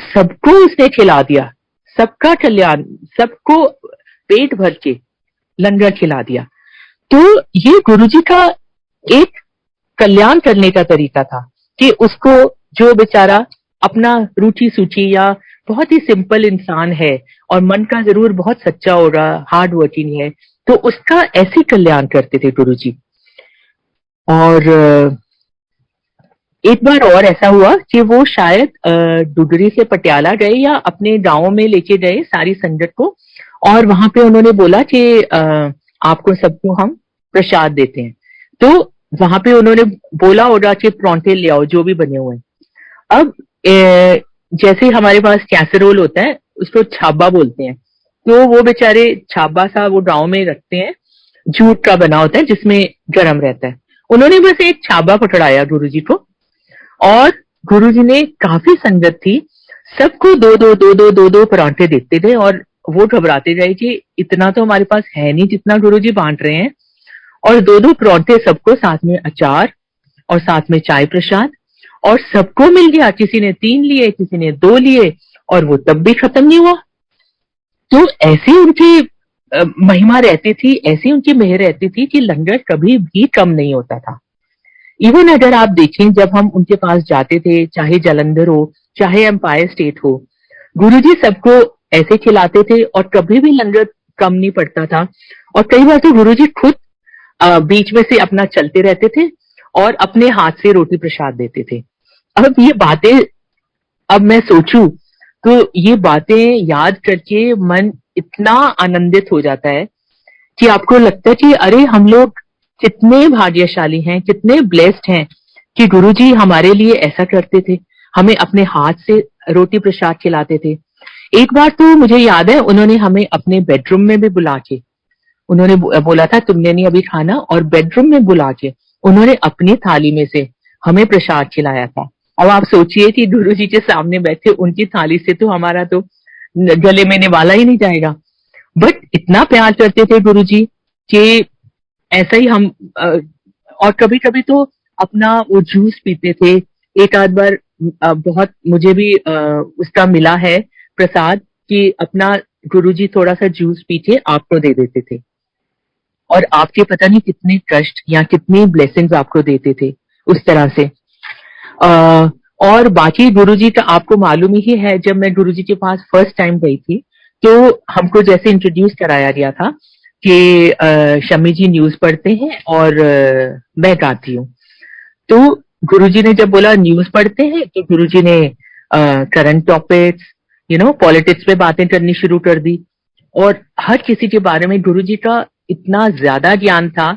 सबको उसने खिला दिया, सबका कल्याण, सबको पेट भर के लंगर खिला दिया। तो ये गुरुजी का एक कल्याण करने का तरीका था कि उसको, जो बेचारा अपना रुचि सूची या बहुत ही सिंपल इंसान है और मन का जरूर बहुत सच्चा होगा, हार्ड वर्किंग है, तो उसका ऐसे कल्याण करते थे गुरुजी। और एक बार और ऐसा हुआ कि वो शायद डुगरी से पटियाला गए या अपने गांव में लेके गए सारी संगत को, और वहां पे उन्होंने बोला कि आपको सबको हम प्रसाद देते हैं। तो वहां पे उन्होंने बोला होगा कि परांठे ले आओ जो भी बने हुए हैं। अब जैसे हमारे पास कैसरोल होता है, उसको छाबा बोलते हैं, तो वो बेचारे छाबा सा वो गांव में रखते हैं, जूट का बना होता है जिसमें गरम रहता है। उन्होंने बस एक छाबा पकड़ाया गुरुजी को, और गुरुजी ने, काफी संगत थी, सबको दो दो दो दो दो दो परांठे देते थे, और वो घबराते गए कि इतना तो हमारे पास है नहीं जितना गुरुजी बांट रहे हैं। और दो दो परांठे सबको, साथ में अचार और साथ में चाय प्रसाद, और सबको मिल गया। किसी ने 3 लिए, किसी ने 2 लिए, और वो तब भी खत्म नहीं हुआ। तो ऐसी उनकी महिमा रहती थी, ऐसी उनकी मेहर रहती थी कि लंगर कभी भी कम नहीं होता था। इवन अगर आप देखें, जब हम उनके पास जाते थे, चाहे जालंधर हो चाहे एम्पायर स्टेट हो, गुरुजी सबको ऐसे खिलाते थे और कभी भी लंगर कम नहीं पड़ता था। और कई बार तो गुरुजी खुद बीच में से अपना चलते रहते थे और अपने हाथ से रोटी प्रसाद देते थे। अब ये बातें, अब मैं सोचूं तो ये बातें याद करके मन इतना आनंदित हो जाता है कि आपको लगता है कि अरे हम लोग कितने भाग्यशाली हैं, कितने ब्लेस्ड हैं कि गुरुजी हमारे लिए ऐसा करते थे, हमें अपने हाथ से रोटी प्रसाद खिलाते थे। एक बार तो मुझे याद है, उन्होंने हमें अपने बेडरूम में भी बुला के, उन्होंने बोला था तुमने नहीं अभी खाना, और बेडरूम में बुला के उन्होंने अपनी थाली में से हमें प्रसाद खिलाया था। अब आप सोचिए कि गुरुजी के सामने बैठे उनकी थाली से तो हमारा तो गले में निवाला ही नहीं जाएगा। बट इतना प्यार करते थे गुरुजी कि ऐसा ही हम और कभी कभी तो अपना वो जूस पीते थे। एक आध बार बहुत मुझे भी उसका मिला है प्रसाद कि अपना गुरुजी थोड़ा सा जूस पी के आपको दे देते थे और आपके पता नहीं कितने कष्ट या कितनी ब्लेसिंग्स आपको देते थे उस तरह से। और बाकी गुरुजी का आपको मालूम ही है, जब मैं गुरुजी के पास फर्स्ट टाइम गई थी तो हमको जैसे इंट्रोड्यूस कराया गया था कि शम्मी जी न्यूज पढ़ते हैं और मैं गाती हूँ। तो गुरुजी ने जब बोला न्यूज पढ़ते हैं तो गुरुजी ने करंट टॉपिक्स पॉलिटिक्स पे बातें करनी शुरू कर दी और हर किसी के बारे में गुरुजी का इतना ज्यादा ज्ञान था।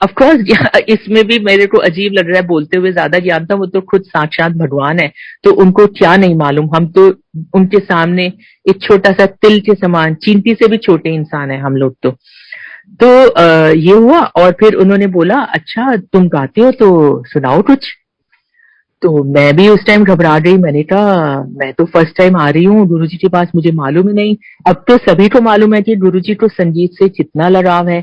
ऑफ कोर्स इसमें भी मेरे को अजीब लग रहा है बोलते हुए, ज्यादा ज्ञान था, वो तो खुद साक्षात भगवान है तो उनको क्या नहीं मालूम। हम तो उनके सामने एक छोटा सा तिल के समान, चींटी से भी छोटे इंसान है हम लोग। तो ये हुआ और फिर उन्होंने बोला अच्छा तुम गाते हो तो सुनाओ कुछ। तो मैं भी उस टाइम घबरा गई। मैंने कहा मैं तो फर्स्ट टाइम आ रही हूँ गुरुजी के पास, मुझे मालूम ही नहीं। अब तो सभी को मालूम है कि गुरुजी को संगीत से कितना लगाव है।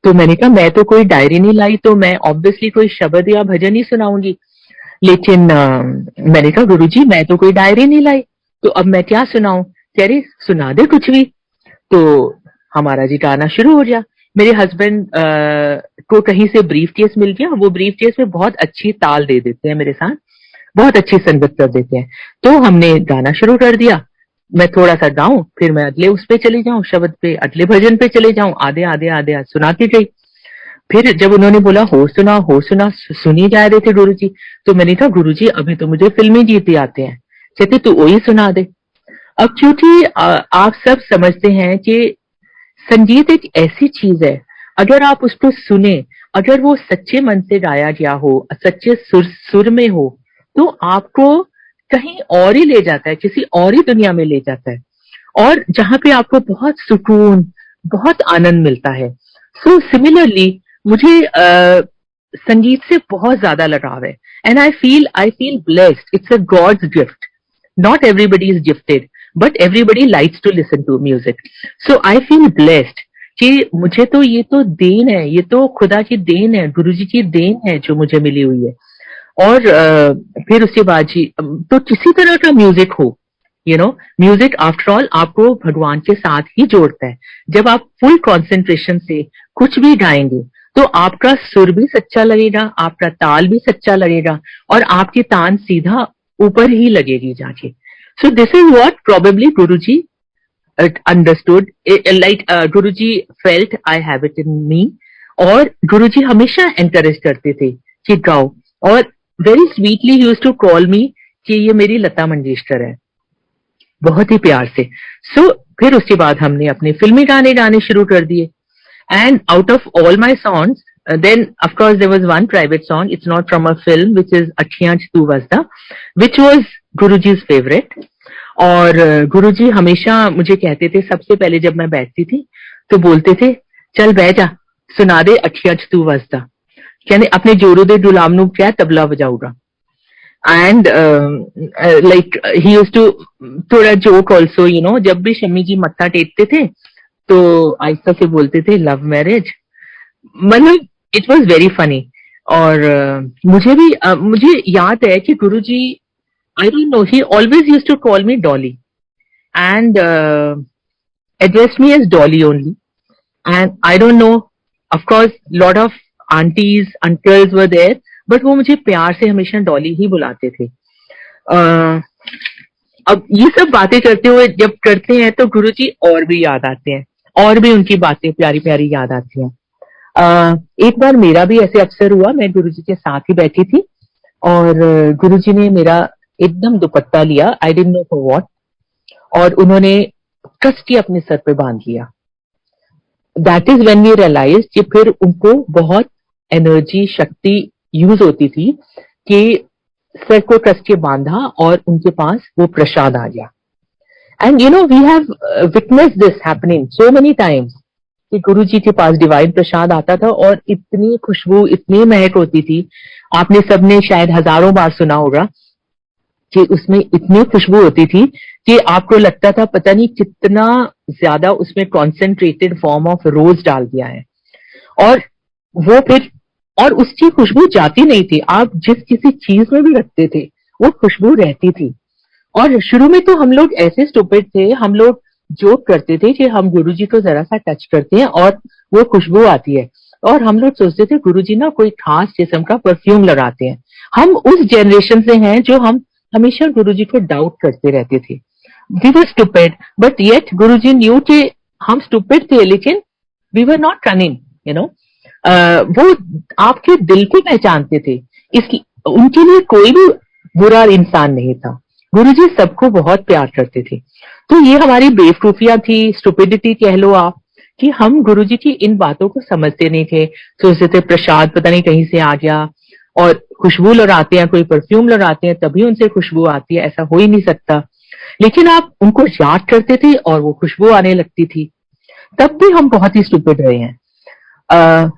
तो मैंने कहा मैं तो कोई डायरी नहीं लाई तो मैं ऑब्वियसली कोई शब्द या भजन ही सुनाऊंगी। लेकिन मैंने कहा गुरुजी मैं तो कोई डायरी नहीं लाई तो अब मैं क्या सुनाऊं। कह रही सुना दे कुछ भी। तो हमारा जी गाना शुरू हो गया। मेरे हस्बैंड को कहीं से ब्रीफ केस मिल गया, वो ब्रीफ केस में बहुत अच्छी ताल दे देते हैं मेरे साथ, बहुत अच्छी संगत कर देते हैं। तो हमने गाना शुरू कर दिया। मैं थोड़ा सा गाऊं फिर मैं अगले उस पे चली जाऊं, शब्द पे, अगले भजन पे चले जाऊं, आधे आधे आधे सुनाती गई। फिर जब उन्होंने बोला हो सुना सुनी जा रहे थे गुरुजी। तो मैंने कहा गुरुजी अभी तो मुझे फिल्मी गीत ही आते हैं। कहते तू वही सुना दे। अब क्योंकि आप सब समझते हैं कि संगीत एक ऐसी चीज है, अगर आप उसको सुने, अगर वो सच्चे मन से गाया गया हो, सच्चे सुर में हो, तो आपको कहीं और ही ले जाता है, किसी और ही दुनिया में ले जाता है और जहां पे आपको बहुत सुकून, बहुत आनंद मिलता है। सो सिमिलरली मुझे संगीत से बहुत ज्यादा लगाव है and I feel blessed. It's a God's gift. Not everybody is gifted but everybody likes to listen to music. So I feel blessed कि मुझे तो ये तो देन है, ये तो खुदा की देन है, गुरुजी की देन है जो मुझे मिली हुई है। और फिर उसके बाद जी तो किसी तरह का म्यूजिक हो, म्यूजिक आफ्टर ऑल आपको भगवान के साथ ही जोड़ता है। जब आप फुल कॉन्सेंट्रेशन से कुछ भी गाएंगे तो आपका सुर भी सच्चा लगेगा, आपका ताल भी सच्चा लगेगा और आपकी तान सीधा ऊपर ही लगेगी जाके। So this is what probably Guruji understood, like Guruji felt I have it in me. और गुरुजी हमेशा एनकरेज करते थे कि गाओ और very sweetly used to call me कि ये मेरी लता मंगेशकर है, बहुत ही प्यार से। सो फिर उसके बाद हमने अपने फिल्मी गाने गाने शुरू कर दिए and out of all my songs then of course there was one private song, it's not from a film, which is Akhiyaan Tu Vasda, which was Guruji's favorite। और गुरुजी हमेशा मुझे कहते थे, सबसे पहले जब मैं बैठती थी तो बोलते थे चल बैठ जा सुना दे अखियां तू वसदा, कहने अपने जोरू दे गुलाम नु क्या तबला बजाऊगा। And like he used to थोड़ा जोक ऑल्सो, जब भी शम्मी जी मत्था टेकते थे तो आहिस्ता से बोलते थे लव मैरिज, मतलब इट वॉज वेरी फनी। और मुझे याद है कि गुरुजी I don't know, he always used to call me Dolly and addressed me as Dolly only. And I don't know, of course, lot of aunties, uncles were there, but वो मुझे प्यार से हमेशा डॉली ही बुलाते थे। अब ये सब बातें करते हुए जब करते हैं तो गुरुजी और भी याद आते हैं और भी उनकी बातें प्यारी प्यारी याद आती हैं। एक बार मेरा भी ऐसे अवसर हुआ, मैं गुरुजी के साथ ही बैठी थी और गुरुजी ने मेरा एकदम दुपट्टा लिया, I didn't know for what, और उन्होंने कस के अपने सर पे बांध लिया। That is when we realise कि फिर उनको बहुत एनर्जी, शक्ति यूज होती थी कि सर को कस के बांधा और उनके पास वो प्रसाद आ गया। And we have witness this happening so many times कि गुरुजी के पास डिवाइन प्रसाद आता था और इतनी खुशबू, इतनी महक होती थी। आपने सबने शायद हजारों बार सुना होगा कि उसमें इतनी खुशबू होती थी कि आपको लगता था पता नहीं कितना ज्यादा उसमें कॉन्सेंट्रेटेड फॉर्म ऑफ रोज डाल दिया है। और वो फिर, और उसकी खुशबू जाती नहीं थी, आप जिस किसी चीज में भी रखते थे वो खुशबू रहती थी। और शुरू में तो हम लोग ऐसे स्टूपिड थे, हम लोग जोक करते थे कि हम गुरुजी को जरा सा टच करते हैं और वो खुशबू आती है, और हम लोग सोचते थे गुरुजी ना कोई खास किस्म का परफ्यूम लगाते हैं। हम उस जनरेशन से हैं जो हम हमेशा गुरुजी को डाउट करते रहते थे। We were stupid but yet Guruji knew कि हम स्टूपिड थे, लेकिन we were not cunning, you know. वो आपके दिल को पहचानते थे, इस उनके लिए कोई भी बुरा इंसान नहीं था। गुरुजी सबको बहुत प्यार करते थे। तो ये हमारी बेवकूफियां थी, स्टुपिडिटी कह लो आप, कि हम गुरुजी की इन बातों को समझते नहीं थे। सोचते थे प्रसाद पता नहीं कहीं से आ गया, और खुशबू लगाते हैं, कोई परफ्यूम लगाते हैं तभी उनसे खुशबू आती है, ऐसा हो ही नहीं सकता। लेकिन आप उनको याद करते थे और वो खुशबू आने लगती थी। तब भी हम बहुत ही स्टूपिड रहे हैं।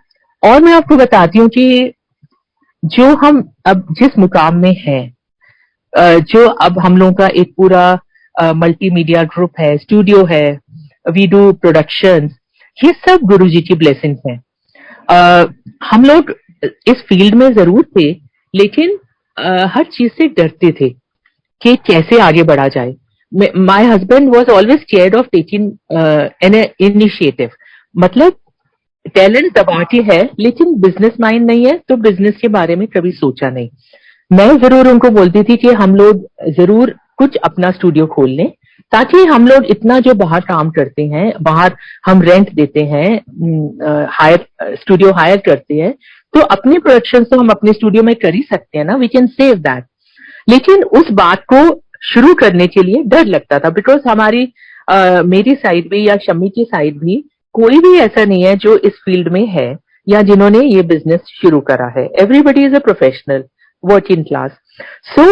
और मैं आपको बताती हूँ कि जो हम अब जिस मुकाम में हैं, जो अब हम लोगों का एक पूरा मल्टीमीडिया ग्रुप है, स्टूडियो है, वी डू प्रोडक्शन, ये सब गुरुजी की ब्लेसिंग्स हैं। हम लोग इस फील्ड में जरूर थे, लेकिन हर चीज से डरते थे कि कैसे आगे बढ़ा जाए। My husband was always scared of taking an initiative. मतलब टैलेंट दबा के है, लेकिन बिजनेस माइंड नहीं है, तो बिजनेस के बारे में कभी सोचा नहीं। मैं जरूर उनको बोलती थी कि हम लोग जरूर कुछ अपना स्टूडियो खोल लें, ताकि हम लोग इतना जो बाहर काम करते हैं, बाहर हम रेंट देते हैं, हायर स्टूडियो हायर करते हैं, तो अपने प्रोडक्शन तो हम अपने स्टूडियो में कर ही सकते हैं ना, वी कैन सेव दैट। लेकिन उस बात को शुरू करने के लिए डर लगता था, बिकॉज हमारी मेरी साइड भी या शम्मी की साइड भी कोई भी ऐसा नहीं है जो इस फील्ड में है या जिन्होंने ये बिजनेस शुरू करा है। Everybody is a professional working class. So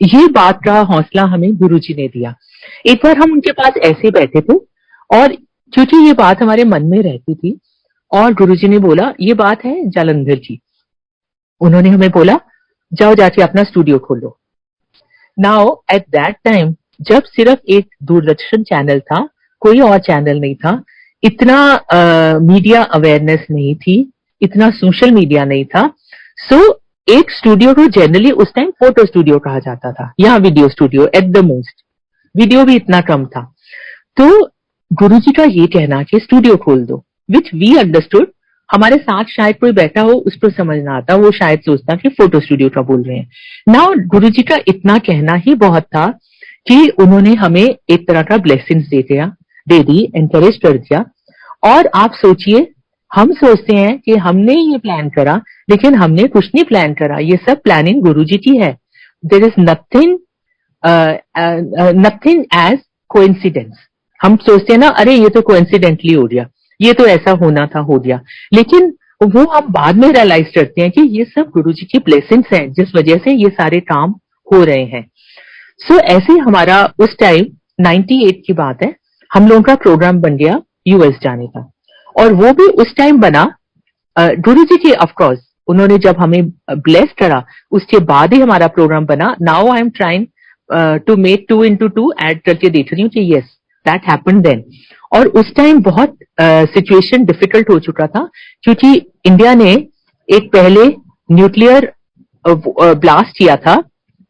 ये बात का हौसला हमें गुरुजी ने दिया। एक बार हम उनके पास ऐसे बैठे थे, और क्योंकि ये बात हमारे मन में रहती थी, और गुरुजी ने बोला ये बात है जालंधर की। उन्होंने हमें बोला जाओ जाके अपना स्टूडियो खोलो। नाउ एट दैट टाइम जब सिर्फ एक दूरदर्शन चैनल था, कोई और चैनल नहीं था, इतना मीडिया अवेयरनेस नहीं थी, इतना सोशल मीडिया नहीं था। सो एक स्टूडियो को जनरली उस टाइम फोटो स्टूडियो कहा जाता था या video studio at the most. Video भी इतना कम था। तो गुरुजी का ये कहना कि स्टूडियो खोल दो, विच वी अंडरस्टूड। हमारे साथ शायद कोई बैठा हो, उसको समझ ना आता, वो शायद सोचता कि फोटो स्टूडियो का बोल रहे हैं। नाउ गुरुजी का इतना कहना ही बहुत था कि उन्होंने हमें एक तरह का ब्लेसिंग्स दे दी, एनकरेज कर दिया। और आप सोचिए, हम सोचते हैं कि हमने ये प्लान करा, लेकिन हमने कुछ नहीं प्लान करा, ये सब प्लानिंग गुरुजी की है। There is nothing as coincidence. हम सोचते हैं ना, अरे ये तो कोइंसिडेंटली हो गया, ये तो ऐसा होना था, हो गया। लेकिन वो हम बाद में रियलाइज करते हैं कि ये सब गुरुजी की ब्लेसिंग्स हैं, जिस वजह से ये सारे काम हो रहे हैं। सो ऐसे हमारा उस टाइम 98 की बात है, हम लोगों का प्रोग्राम बन गया यूएस जाने का। और वो भी उस टाइम बना गुरुजी के, ऑफकोर्स उन्होंने जब हमें ब्लेस करा उसके बाद ही हमारा प्रोग्राम बना। Now I am trying to make 2 into 2 add करके देख रही हूँ कि यस दैट हैपेंड देन। और उस टाइम बहुत सिचुएशन डिफिकल्ट हो चुका था, क्योंकि इंडिया ने एक पहले न्यूक्लियर ब्लास्ट किया था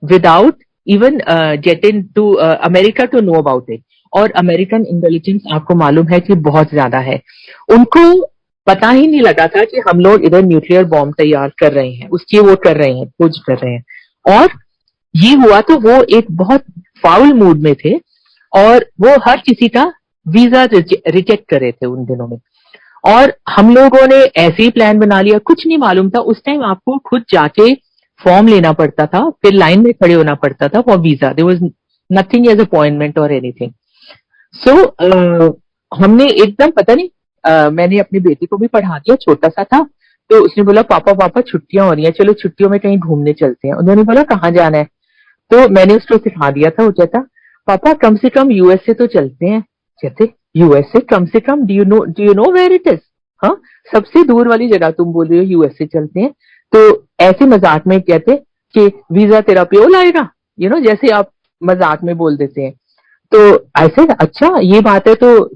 without even getting to America to know about it. और अमेरिकन इंटेलिजेंस आपको मालूम है कि बहुत ज्यादा है, उनको पता ही नहीं लगा था कि हम लोग इधर न्यूक्लियर बॉम्ब तैयार कर रहे हैं, उसकी वो कर रहे हैं, खोज कर रहे हैं। और ये हुआ तो वो एक बहुत फाउल मूड में थे, और वो हर किसी का वीजा रिजेक्ट कर रहे थे उन दिनों में। और हम लोगों ने ऐसे ही प्लान बना लिया, कुछ नहीं मालूम था उस टाइम, आपको खुद जाके फॉर्म लेना पड़ता था, फिर लाइन में खड़े होना पड़ता था for visa. There was nothing as appointment और एनीथिंग। सो हमने एकदम पता नहीं, मैंने अपनी बेटी को भी पढ़ा दिया, छोटा सा था, तो उसने बोला पापा पापा छुट्टियां हो रही हैं, चलो छुट्टियों में कहीं घूमने चलते हैं। उन्होंने बोला कहाँ जाना है, तो मैंने उसको सिखा दिया था। वो कहता पापा कम से कम यूएसए तो चलते हैं। कहते यूएसए कम से कम, do you know where it is? हाँ, सबसे दूर वाली जगह तुम बोल रही हो यूएसए चलते हैं। तो ऐसे मजाक में कहते कि वीजा तेरा प्यो लाएगा, जैसे आप मजाक में बोल देते हैं। तो ऐसे अच्छा ये बात है, तो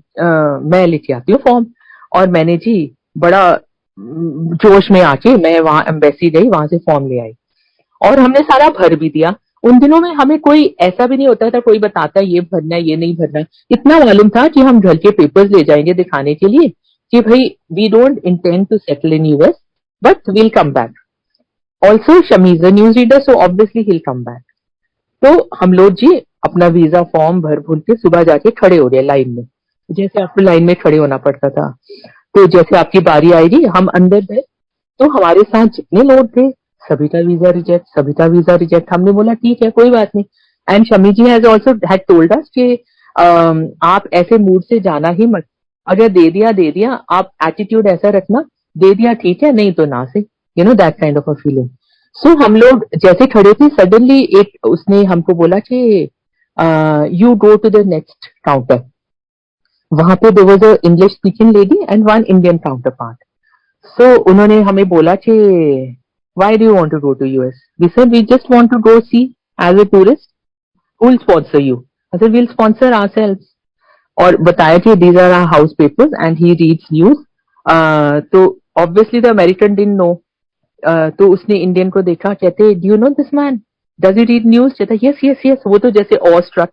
मैं लेके आती हूँ फॉर्म। और मैंने जी बड़ा जोश में आके मैं वहां एम्बेसी गई, वहां से फॉर्म ले आई और हमने सारा भर भी दिया। उन दिनों में हमें कोई ऐसा भी नहीं होता था, कोई बताता है ये भरना है ये नहीं भरना है। इतना मालूम था कि हम घर के पेपर्स ले जाएंगे दिखाने के लिए कि भाई we don't intend to settle in US but we'll come back. Also Shammi's news reader, so obviously he'll come back. तो हम लोग जी अपना वीजा फॉर्म भर भूल के सुबह जाके खड़े हो गए लाइन में, जैसे आपको लाइन में खड़े होना पड़ता था। तो जैसे आपकी बारी आएगी हम अंदर गए, तो हमारे साथ जितने लोग थे सभी का वीजा रिजेक्ट, सभी का वीजा रिजेक्ट। हमने बोला ठीक है कोई बात नहीं। And Shami ji has also had told us कि आप ऐसे मूड से जाना ही मत, अगर दे दिया आप एटीट्यूड ऐसा रखना, दे दिया ठीक है नहीं तो ना से, that kind of a feeling. So हम लोग जैसे खड़े थे सडनली एक उसने हमको बोला कि you go to the next counter. वहां पे there was a English speaking lady and one Indian counterpart. So उन्होंने हमें बोला कि why do you want to go to US? We said we just want to go see as a tourist, who will sponsor you? I said we will sponsor ourselves. और बताया कि these are our house papers and he reads news. तो obviously the American didn't know. तो उसने Indian को देखा, कहते do you know this man, does he read news? कहता यस यस यस। वो तो जैसे awestruck,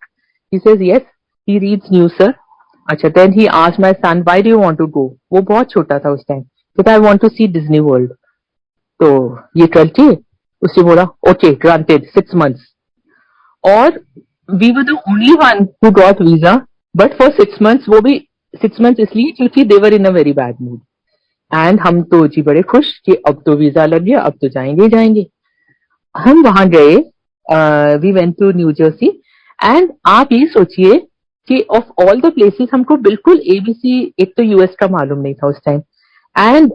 he says yes he reads news sir. अच्छा, then he asked my son why do you want to go? वो बहुत छोटा था उस टाइम। कहता I want to see Disney World. तो ये करके उसने बोला ओके ग्रांटेड 6 months। और we were the only one who got visa, but for 6 months, वो भी 6 months इसलिए क्योंकि they were in a very bad mood. And हम तो जी बड़े खुश कि अब तो वीजा लग गया, अब तो जाएंगे ही जाएंगे। हम वहां गए, we went to New Jersey. And आप ये सोचिए कि ऑफ ऑल द प्लेसेस हमको बिल्कुल एबीसी, एक तो यूएस का मालूम नहीं था उस time, and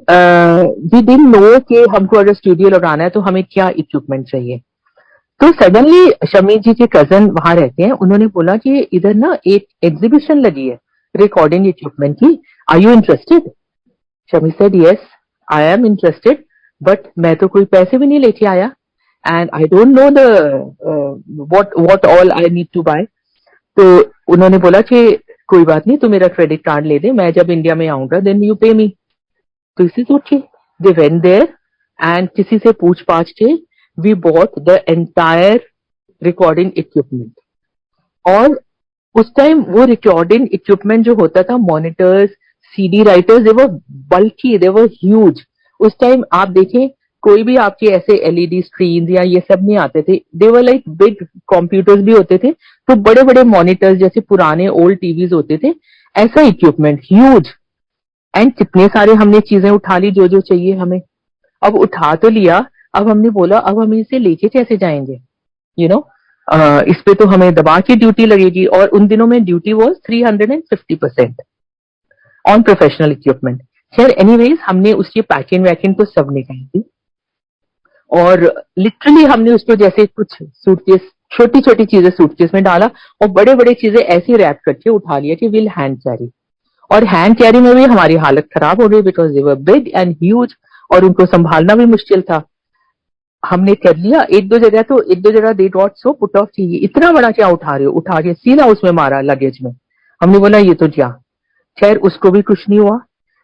we didn't know कि हमको अगर स्टूडियो लगाना है तो हमें क्या इक्विपमेंट चाहिए। तो सडनली शमी जी के कजन वहां रहते हैं, उन्होंने बोला कि इधर ना एक एग्जीबिशन लगी है रिकॉर्डिंग इक्विपमेंट की, are you interested? Shami said yes I am interested, but मैं तो कोई पैसे भी नहीं लेके आया and I don't know the what all I need to buy. तो उन्होंने बोला कि कोई बात नहीं, तू मेरा क्रेडिट कार्ड ले दे, मैं जब इंडिया में आऊंगा देन यू पे मी। तो इसी सोचे दे वेंट देयर एंड किसी से पूछ पाछ के we bought the entire recording equipment. और उस टाइम वो रिकॉर्डिंग इक्विपमेंट जो होता था, monitors, CD writers, they were bulky, they were huge. उस टाइम आप देखें कोई भी आपके ऐसे एलईडी स्क्रीन या ये सब नहीं आते थे, दे वर लाइक बिग कंप्यूटर्स भी होते थे, तो बड़े बड़े मॉनिटर्स जैसे पुराने ओल्ड टीवीज होते थे, ऐसा इक्विपमेंट ह्यूज। एंड कितने सारे हमने चीजें उठा ली जो जो चाहिए हमें। अब उठा तो लिया, अब हमने बोला अब हम इसे लेके कैसे जाएंगे, यू नो इस पे तो हमें दबा की ड्यूटी लगेगी। और उन दिनों में duty was 350% on professional equipment. खैर एनीवेज हमने उसकी पैकिंग वैकिंग तो सब निकाली थी, और लिटरली हमने उसको जैसे कुछ सूटकेस, छोटी छोटी चीजें सूटकेस में डाला और बड़े बड़े चीजें ऐसी रैप करके उठा लिया कि विल हैंड कैरी। और हैंड कैरी में भी हमारी हालत खराब हो गई because they were big and huge और उनको संभालना भी मुश्किल था। हमने कर लिया एक दो जगह they got so put off चाहिए, इतना बड़ा क्या उठा रहे हो, उठा के सीधा उसमें मारा लगेज में। हमने बोला ये तो क्या। खैर उसको भी कुछ नहीं हुआ।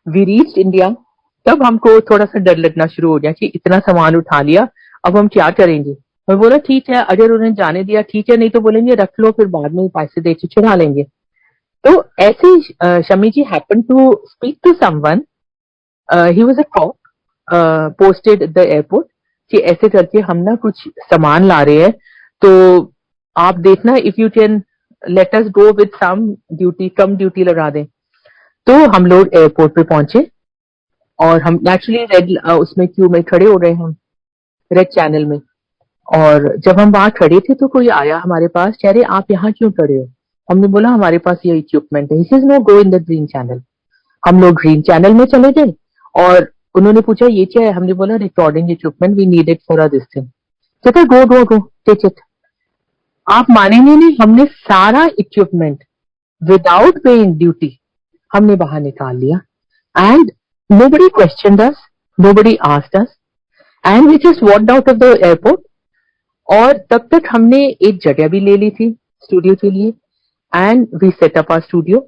वी रीच इंडिया, तब हमको थोड़ा सा डर लगना शुरू हो गया कि इतना सामान उठा लिया, अब हम क्या करेंगे। मैं बोला ठीक है अगर उन्हें जाने दिया ठीक है, नहीं तो बोलेंगे रख लो फिर बाद में पैसे दे के चुरा लेंगे। तो ऐसे ही Shammi ji happen to speak to someone, he was a cop posted the airport, कि ऐसे करके हम ना कुछ सामान ला रहे हैं, तो आप देखना if you can let us go with some duty, कम ड्यूटी लगा दें। तो हम लोग एयरपोर्ट पे पहुंचे और हम नेचुरली रेड उसमें क्यू में खड़े हो गए, हम रेड चैनल में। और जब हम वहां खड़े थे तो कोई आया हमारे पास, कह रहे आप यहाँ क्यों खड़े हो? हमने बोला हमारे पास ये इक्विपमेंट है। He says no go in the green channel. हम लोग ग्रीन चैनल में चले गए और उन्होंने पूछा ये क्या है, हमने बोला recording equipment we need it for this thing. कहता go go go take it. आप मानेंगे नहीं, हमने सारा इक्विपमेंट विदाउट पेइंग ड्यूटी हमने बाहर निकाल लिया and nobody questioned us, nobody asked us, and we just walked out of the airport। और तब तक हमने एक जगह भी ले ली थी स्टूडियो के लिए, and we set up our studio,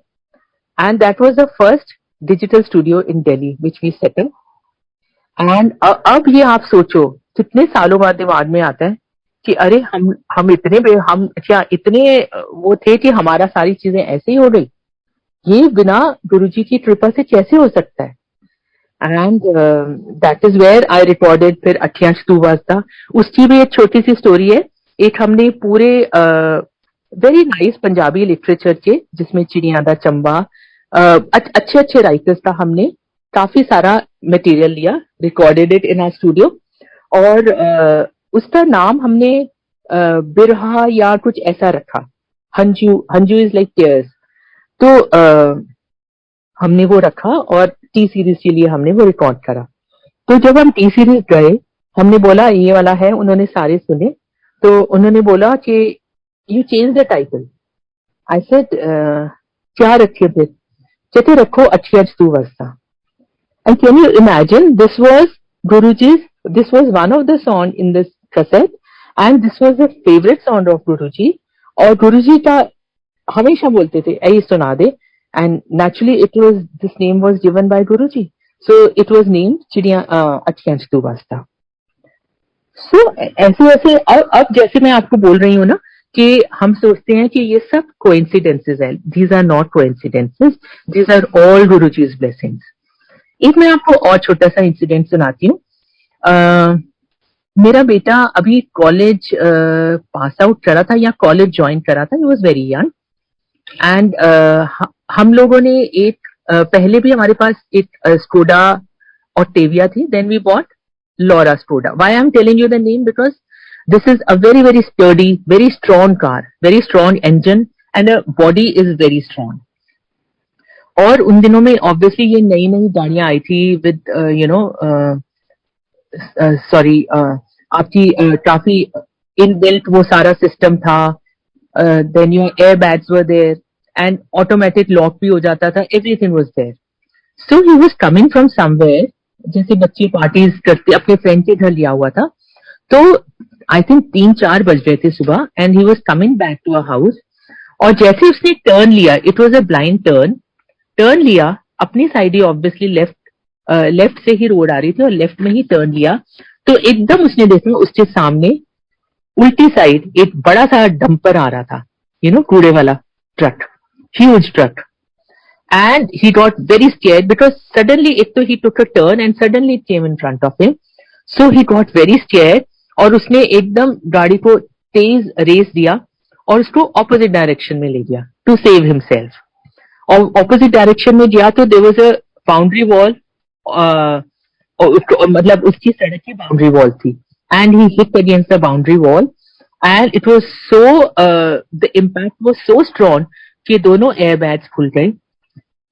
and that was the first digital studio in Delhi which we set up. And अब ये आप सोचो कितने सालों बाद दिमाग में आता है कि अरे हम इतने हम क्या इतने वो थे कि हमारा सारी चीजें ऐसे ही हो गई, ये बिना गुरुजी की कृपा से कैसे हो सकता है। And that is where I recorded फिर अठियांश तू वास्ता। उसकी भी एक छोटी सी स्टोरी है। एक हमने पूरे वेरी नाइस पंजाबी लिटरेचर के, जिसमें चिड़िया दा चंबा, अच्छे अच्छे राइटर्स का हमने काफी सारा मटेरियल लिया, recorded it in our studio, और उसका नाम हमने बिरहा या कुछ ऐसा रखा, Hanju. Hanju is like tears. तो हमने वो रखा और टी सीरीज के लिए हमने वो रिकॉर्ड करा। तो जब हम टी सीरीज गए, हमने बोला ये वाला है, उन्होंने सारे सुने, तो उन्होंने बोला कि you change the title. I said क्या रखे फिर? कहते रखो अठियांश तू वास्ता। And can you imagine, this was Guruji's, this was one of the song in this cassette, and this was the favorite song of Guruji. और गुरुजी का हमेशा बोलते थे ऐसे सुना दे, and naturally it was, this name was given by Guruji, so it was named चिड़िया अठियांश तू वास्ता। So ऐसे ऐसे अब जैसे मैं आपको बोल रही हूँ ना कि हम सोचते हैं कि ये सब कोइंसिडेंसेस है, these are not coincidences, these are all Guruji's blessings। एक मैं आपको और छोटा सा इंसिडेंट सुनाती हूँ। मेरा बेटा अभी कॉलेज पास आउट करा था या कॉलेज ज्वाइन करा था, he was very young, and हम लोगों ने एक पहले भी हमारे पास एक स्कोडा ऑक्टेविया थी, then we bought Laura Skoda. Why I am telling you the name? Because this is a very very sturdy, very strong car, very strong engine, and body is very strong. और उन दिनों में obviously ये नई नई गाड़ियां आई थी with you know sorry आपकी काफी इनबिल्ट वो सारा सिस्टम था, then your air bags were there, and automatic lock भी हो जाता था, everything was there. So he was coming from somewhere, जैसे बच्चे पार्टीज करते अपने फ्रेंड के घर लिया हुआ था, तो आई थिंक 3-4 बज रहे थे सुबह, and he was coming back to a house. और जैसे उसने टर्न लिया, it was a blind turn लिया अपनी साइड ही, ऑब्वियसली लेफ्ट से ही रोड आ रही थी और लेफ्ट में ही टर्न लिया, तो एकदम उसने देखा उसके सामने उल्टी साइड एक बड़ा सा डंपर आ रहा था, यू नो कूड़े वाला truck, huge truck, and he got very scared because suddenly एक तो he took a turn and suddenly it came in front of him, so he got very scared, और उसने एकदम गाड़ी को तेज रेस दिया और उसको ऑपोजिट डायरेक्शन में ले गया टू सेव हिमसेल्फ। और ऑपोजिट डायरेक्शन में गया तो there was a boundary wall, मतलब उसकी सड़क की बाउंड्री वॉल थी, and he hit against the boundary wall, and it was so the impact was so strong कि दोनों एयर बैग्स खुल गए,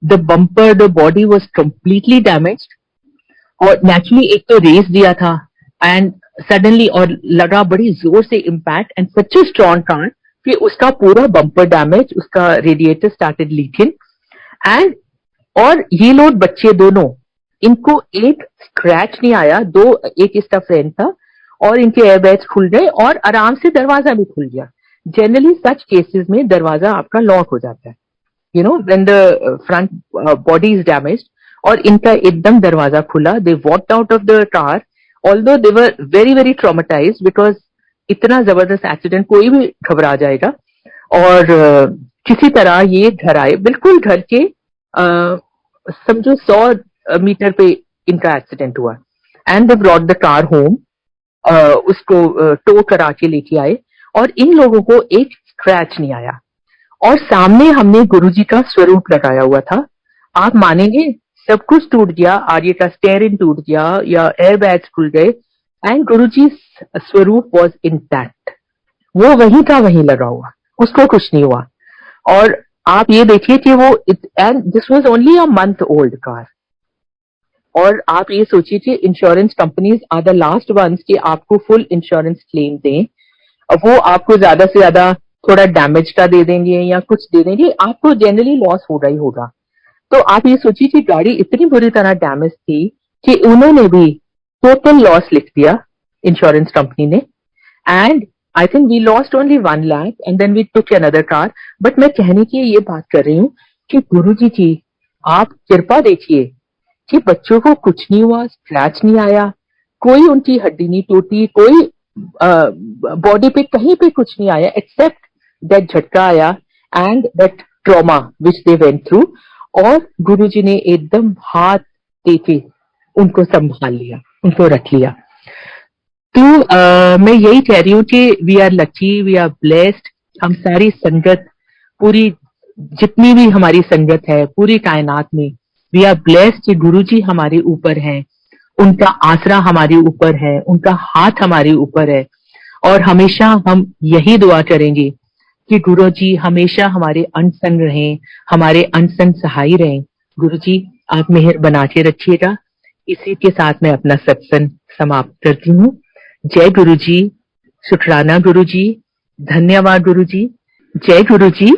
the bumper, the body was completely damaged, और नेचुरली एक तो रेस दिया था एंड सडनली और लगा बड़ी जोर से impact, and such a strong car कि उसका पूरा बम्पर डैमेज, उसका रेडिएटर स्टार्टेड लीकिंग, एंड और ये लोग बच्चे दोनों, इनको एक स्क्रैच नहीं आया, एक इसका फ्रेंड था, और इनके एयरबैग्स खुल गए और आराम से दरवाजा भी खुल गया। जनरली सच केसेस में दरवाजा आपका लॉक हो जाता है, you know when the front body is damaged, और इनका एकदम दरवाजा खुला, they walked out of the car, although they were very very traumatised because इतना जबरदस्त एक्सीडेंट, कोई भी घबरा जाएगा। और किसी तरह ये घर आए, बिल्कुल घर के समझो 100 मीटर पे इनका एक्सीडेंट हुआ, and they brought the car home, उसको टो करा के लेके आए, और इन लोगों को एक स्क्रैच नहीं आया। और सामने हमने गुरुजी का स्वरूप लगाया हुआ था, आप मानेंगे सब कुछ टूट गया, आगे का स्टेयरिंग टूट गया या एयर बैग्स खुल गए, एंड गुरुजी स्वरूप वॉज इंटैक्ट, वो वहीं का वहीं लगा हुआ, उसको कुछ नहीं हुआ। और आप ये देखिए कि वो, and this was only a month old car, और आप ये सोचिए कि insurance companies are the last ones कि आपको फुल इंश्योरेंस क्लेम दें, वो आपको ज्यादा से ज्यादा थोड़ा डैमेज का दे देंगे या कुछ दे देंगे, आपको जनरली लॉस होगा ही होगा। तो आप ये सोचिए कि गाड़ी इतनी बुरी तरह डैमेज थी कि उन्होंने भी टोटल लॉस लिख दिया इंश्योरेंस कंपनी ने, and I think we lost only 1 lakh and then we took another car. But मैं कहने की ये बात कर रही हूँ कि गुरुजी जी आप कृपा देखिए कि बच्चों को कुछ नहीं हुआ, स्क्रैच नहीं आया, कोई उनकी हड्डी नहीं टूटी, कोई बॉडी पे कहीं पे कुछ नहीं आया एक्सेप्ट दैट झटका आया and that trauma which they went through. और गुरुजी ने एकदम हाथ देके उनको संभाल लिया, उनको रख लिया। तो मैं यही कह रही हूँ कि we are lucky, we are blessed. हम सारी संगत, पूरी जितनी भी हमारी संगत है पूरी कायनात में, वी आर ब्लेस्ड कि गुरु जी हमारे ऊपर हैं, उनका आसरा हमारे ऊपर है, उनका हाथ हमारे ऊपर है। और हमेशा हम यही दुआ करेंगे कि गुरु जी हमेशा हमारे अनसंग रहें, हमारे अनसंग सहाय रहें। गुरु जी आप मेहर बना के रखिएगा। इसी के साथ मैं अपना सत्संग समाप्त करती हूँ। जय गुरु जी, शुक्राना गुरु जी, धन्यवाद गुरु जी, जय गुरु जी।